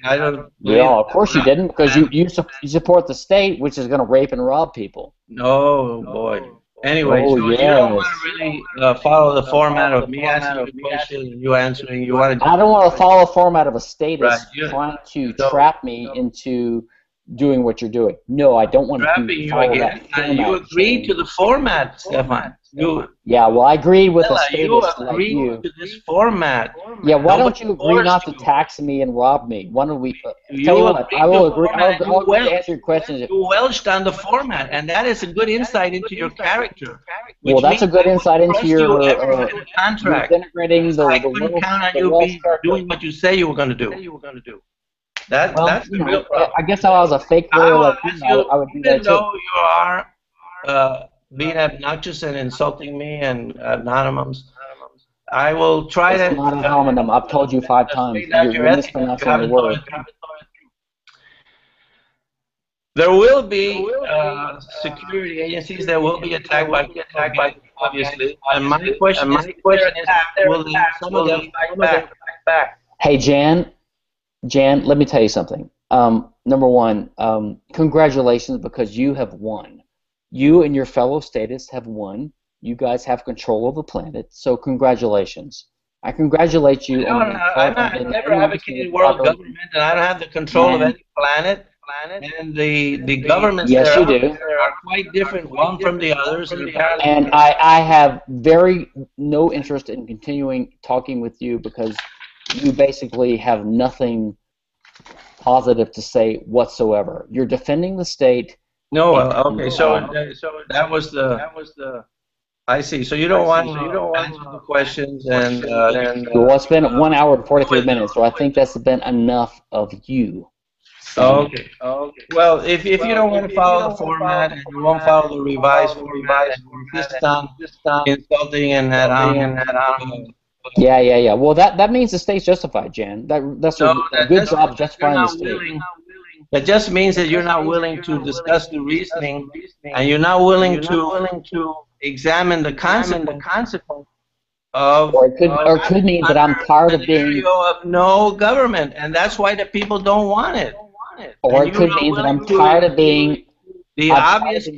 Yeah, of course you didn't, because you support the state, which is going to rape and rob people. No, boy. Anyway, so you don't want to really follow the format of me asking you the question and you answering. You want to. I don't want to follow the format of a statist Right, trying to trap me into doing what you're doing. No, I don't want trapping to you follow again. that format. You agreed change. to the format, Stephan. Yeah, well, I agreed with a You statist like agreed you. to this format. Yeah, why don't Nobody you agree forced not to you. tax me and rob me? Why don't we? You Tell you what, agreed I will to agree. format. I'll agree to answer your questions. You welched on the format, and that is a good insight into your character. which Well, that's a means good I would insight into trust your you every single contract. denigrating I the couldn't count on the you Welsh be character. doing what you say you were going to do. Well, That's the real problem. I guess if I was a fake I lawyer will like ask you, you, I would do that even too. though you are being obnoxious and insulting me and anonymous, I will try It's to. not an homonym. I've told you 5 times. You're mispronouncing the word. There will be security agencies that will be attacked by obviously. And my question is, will some of them fight back? Hey, Jan, let me tell you something. Number one, congratulations, because you have won. You and your fellow statists have won. You guys have control of the planet, so congratulations. I congratulate you on I've never advocated world government, and I don't have the control of any planet. And the governments Yes, you do. are quite different one from the others. And I have no interest in continuing talking with you, because you basically have nothing positive to say whatsoever. You're defending the state. No, okay, so that was the. I see. So you don't want to answer the questions, and well, it's been 1 hour and 43 minutes, so I think that's been enough of you. Okay. Well, if you don't want to follow the format and you won't follow the revised format and you insist on insulting and that on. Yeah. Well, that means the state's justified, Jan. That's a good job justifying the state. That just means that you're not willing to discuss the reasoning, and you're not willing to examine the consequence of. Or it could mean that I'm tired of being. Of no government, and that's why the people don't want it. Or it could mean that I'm tired of being. The obvious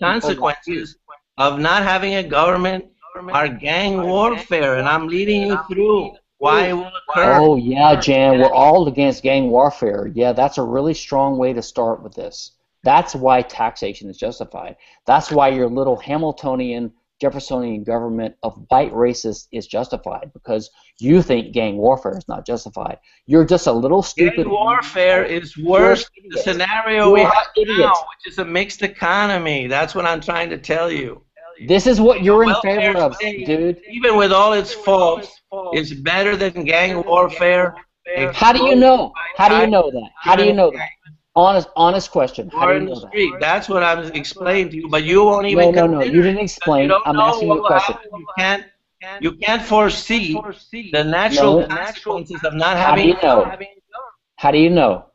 consequences of not having a government are gang warfare, and I'm leading you through why it will occur. Oh, yeah, Jan, we're all against gang warfare. Yeah, that's a really strong way to start with this. That's why taxation is justified. That's why your little Hamiltonian, Jeffersonian government of white racists is justified, because you think gang warfare is not justified. You're just a little stupid. Gang warfare is worse than the scenario we have now, which is a mixed economy. That's what I'm trying to tell you. This is what you're in favor of, dude. Even with all its faults, it's better than gang warfare. How do you know? How do you know that? How do you know that? Honest question. How do you know that? That's what I'm explaining to you, but you won't even. No. You didn't explain. I'm asking you a question. You can't You can't foresee the natural consequences of not having. How do you know?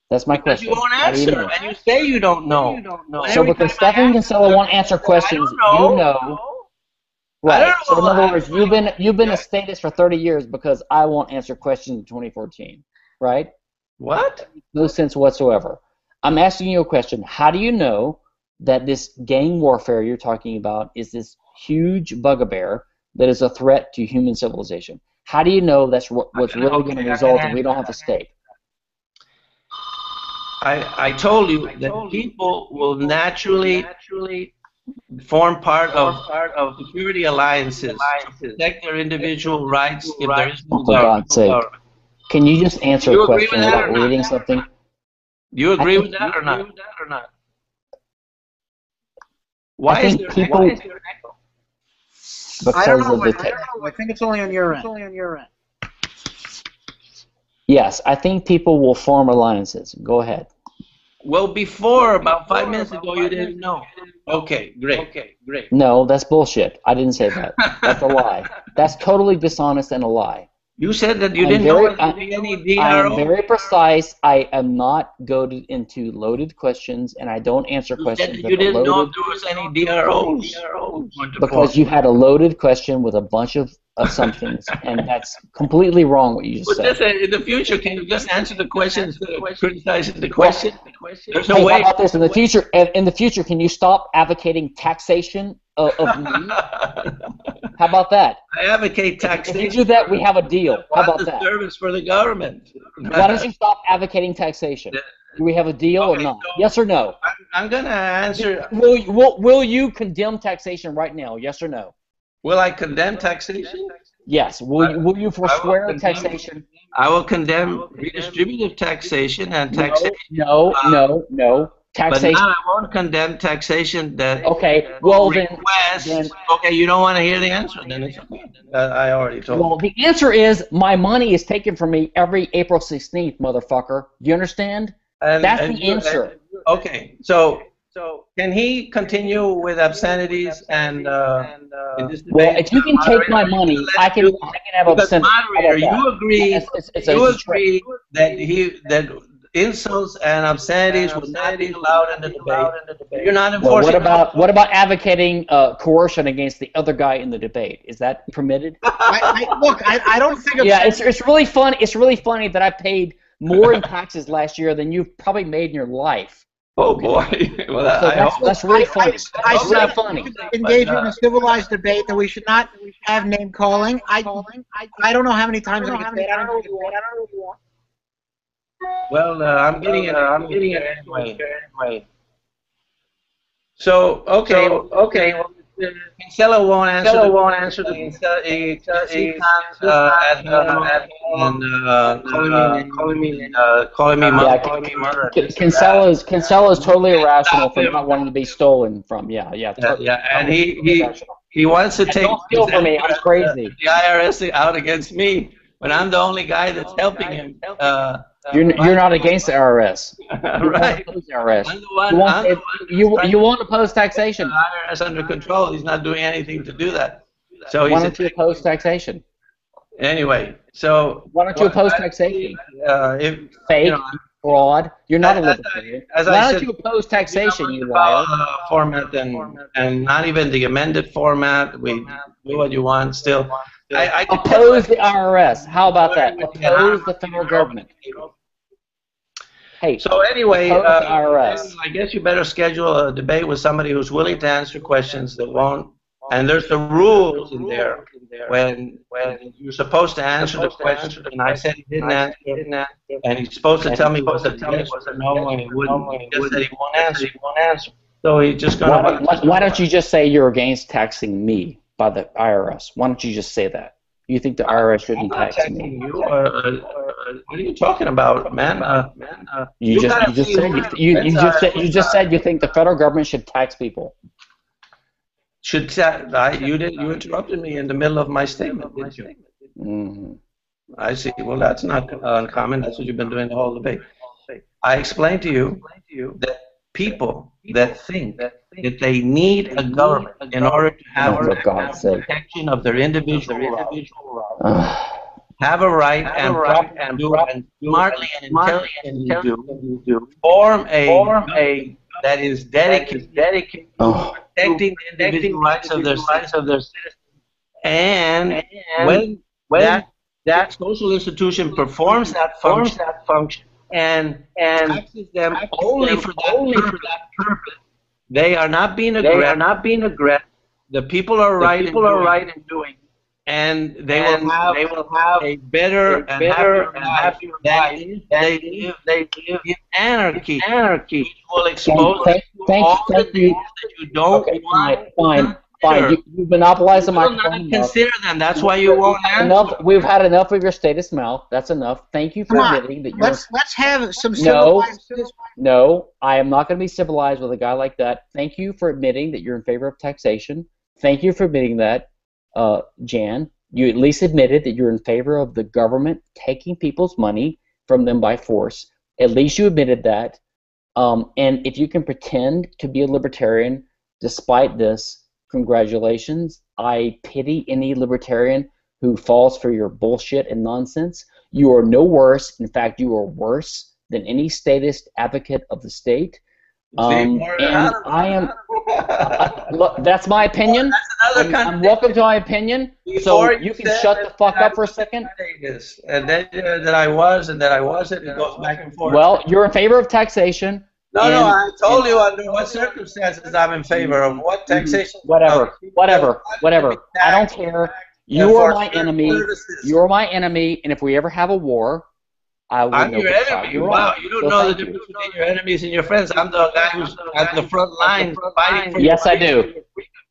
That's my Because question. you won't How do you answer, know? and you say you don't know. So because Stephan and Kinsela won't answer questions, you know. Right. So in other words, you've been a statist for 30 years because I won't answer questions in 2014. Right? What? No sense whatsoever. I'm asking you a question. How do you know that this gang warfare you're talking about is this huge bugbear that is a threat to human civilization? How do you know that's what's really going to result if we don't have a state? I told you that people will naturally form part of security alliances to protect their individual rights if there is no For God's sake. Can you just answer a question without reading something? You agree with that or not? Why is there an echo? Because of the I think it's only on your end. Yes, I think people will form alliances. Go ahead. Well, before, about 5 minutes ago, you didn't know. Okay, great. No, that's bullshit. I didn't say that. That's a lie. That's totally dishonest and a lie. You said that you didn't know there would be any DRO. I am very precise. I am not going into loaded questions, and I don't answer questions. You didn't know if there was any DROs. Because you had a loaded question with a bunch of assumptions, and that's completely wrong what you just said. In the future, can you just answer the question instead of criticizing the question? There's no hey, way. How about this? In the future, can you stop advocating taxation of me? How about that? I advocate taxation. If you do that, we have a deal. How about that? Service for the government. Why don't you stop advocating taxation? Do we have a deal or not? So yes or no? I'm going to answer. Will you condemn taxation right now? Yes or no? Will I condemn taxation? Yes. Will you forswear taxation? I will condemn redistributive taxation and taxation. No. Taxation. But now I won't condemn taxation that. Okay. Well then. Okay, you don't want to hear the answer. Then it's okay. I already told. Well, the answer is my money is taken from me every April 16th, motherfucker. Do you understand? That's the answer. Okay. So can he continue with obscenities and in this debate? Well, if you can take my money, I can have obscenity. Moderator, you agree? Agree that insults and obscenities will not be allowed in the debate. You're not enforcing. What about advocating coercion against the other guy in the debate? Is that permitted? I don't think. Yeah, it's really fun. It's really funny that I paid more in taxes last year than you've probably made in your life. Oh boy! Well, that's really funny. It's not funny. Engage in a civilized debate that we should not have name calling. I don't know how many times I can say it. I don't know what you want. Well, I'm getting it anyway. So okay. Kinsela won't answer the calling me mother. Kinsela is totally irrational for not wanting to be stolen from. Yeah. And he wants to take. Don't steal from me. I'm crazy. The IRS out against me when I'm the only guy that's helping him. You're not against the IRS. Right. You want to oppose taxation. The IRS under control. He's not doing anything to do that. So why don't you oppose taxation? Anyway, so why don't you oppose taxation? Fake, fraud. You're not a libertarian. Why don't you oppose taxation, you liar? Format and not even the amended format. We do what you want still. I oppose the IRS. How about that? Oppose the federal government. Hey. So anyway, IRS. I guess you better schedule a debate with somebody who's willing to answer questions that won't. And there's the rules in there when you're supposed to answer the question, and I said he didn't answer, and he's supposed to tell me was a yes or a no, and he wouldn't. He just said he won't answer. So he's just gonna. Why don't you just say you're against taxing me by the IRS? Why don't you just say that? You think the IRS shouldn't tax me? What are you talking about, man? You just said you think the federal government should tax people. You interrupted me in the middle of my statement, didn't you? Mm-hmm. I see. Well, that's not uncommon. That's what you've been doing the whole debate. I explained to you that people that think that they need a government in order to have for God's sake. protection of their individual rights, have a right and smartly and intelligently do form a that is dedicated to protecting the individual rights of their citizens. And when that social institution performs that function and taxes them only for that purpose, they are not being aggressive. The people are right in doing, and they will have a better and happier life than if they live in anarchy. Which will expose all the things that you don't want. Fine. You've monopolized the You will microphone. not consider them. That's why you won't answer. Enough. We've had enough of your status mouth. That's enough. Thank you for admitting that you're. Let's have some civilized. No, I am not going to be civilized with a guy like that. Thank you for admitting that you're in favor of taxation. Thank you for admitting that, Jan. You at least admitted that you're in favor of the government taking people's money from them by force. At least you admitted that. And if you can pretend to be a libertarian despite this, congratulations. I pity any libertarian who falls for your bullshit and nonsense. You are no worse. In fact, you are worse than any statist advocate of the state. And I am. Look, that's my opinion. I'm welcome to my opinion. So you can shut the fuck up for a second. And then that I was and that I wasn't. It goes back and forth. Well, you're in favor of taxation. No, I told you under what circumstances I'm in favor of what taxation. Whatever. I don't care. You are my enemy. You are my enemy, and if we ever have a war, I will. I'm your enemy. Wow, you don't know the difference between your enemies and your friends. I'm the guy who's at the front line fighting for. Yes, I do.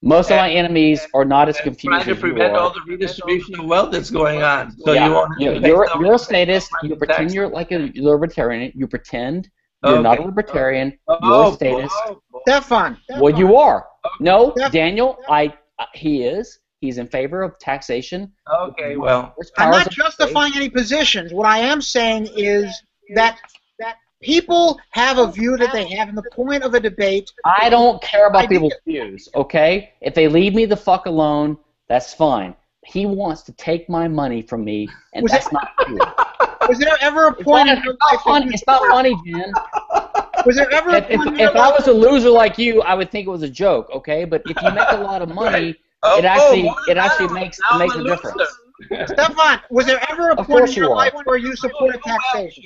Most of my enemies are not as confused trying to as you prevent are. all the redistribution of wealth that's going on. So Yeah. you won't. You're a statist. You pretend you're like a libertarian. You pretend. You're not a libertarian. You're a statist. Stephan. Well, you are. No, Steph- Daniel. He is. He's in favor of taxation. Okay, well. I'm not justifying any positions. What I am saying is that people have a view that they have, and the point of a debate. I don't care about people's views. Okay, if they leave me the fuck alone, that's fine. He wants to take my money from me, and that's not true. Was there ever a point in your life? It's not funny, Jen. Was there ever a point in your If I life? was a loser like you, I would think it was a joke. Okay, but if you make a lot of money, it actually makes a difference. Stephan, was there ever a point in your life where you supported taxation?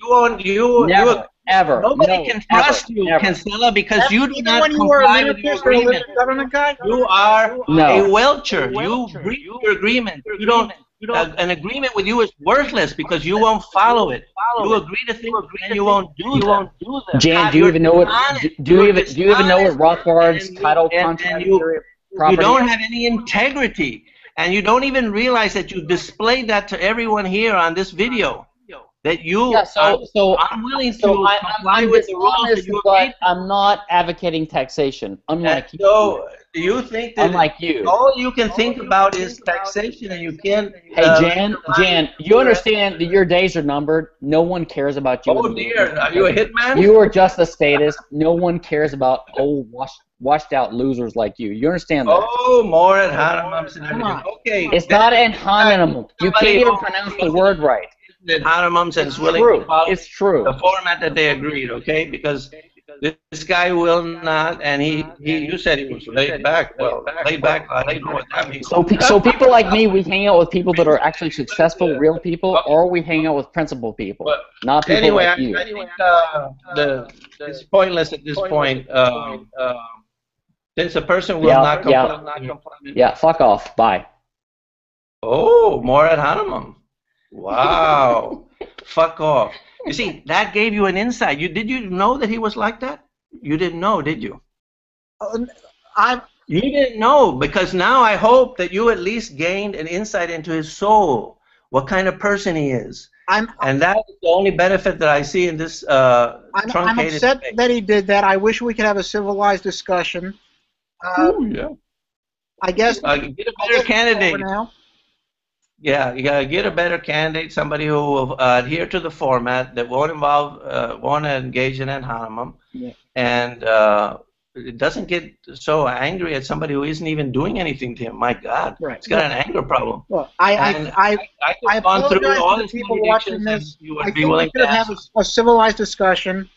Never, ever. Nobody can trust you, Kinsela, because you do Even not when you were a comply with your minarchist or a agreement. government guy? You are No. a welcher. You breach your agreement. You don't. An agreement with you is worthless because you won't follow it. You agree to things and you won't do them. Jan, do you even know what? Do you even know what Rothbard's title contract property? You don't have any integrity, and you don't even realize that you displayed that to everyone here on this video. That you are unwilling to comply with the rules that you agreed to. I'm not advocating taxation, unlike you. So, do you think that Unlike you. all you can think about is taxation and you can't... Hey, Jan, you understand that your days are numbered. No one cares about you. Oh, dear. Are you a hitman? You are just a statist. No one cares about old, washed-out losers like you. You understand that? Oh, more at Hanemums and everything. Okay. It's not an homonym. You can't even pronounce the word right. Hanemums and is willing to follow the format that they agreed, okay? Because this guy will not, and you said he was laid back. Well, laid back, I don't know what that means. So people like me, we hang out with people that are actually successful, real people, or we hang out with principled people, not people anyway, like you. I think it's pointless at this point. Since a person will not comply. Yeah, fuck off. Bye. Oh, more at Hanemum. Wow. Fuck off. You see, that gave you an insight. Did you know that he was like that? You didn't know, did you? You didn't know, because now I hope that you at least gained an insight into his soul, what kind of person he is. And that is the only benefit that I see in this truncated I'm upset debate. that he did that. I wish we could have a civilized discussion. Yeah. I guess get a better candidate. Now. Yeah, you gotta get a better candidate, somebody who will adhere to the format, that won't engage in ad hominem, and doesn't get so angry at somebody who isn't even doing anything to him. My God, Right. he's got an anger problem. Well, And I could gone through apologize all to the his people watching contradictions, and this. you would I be think we willing should to have answer. a civilized discussion.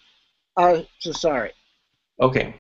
So sorry. Okay.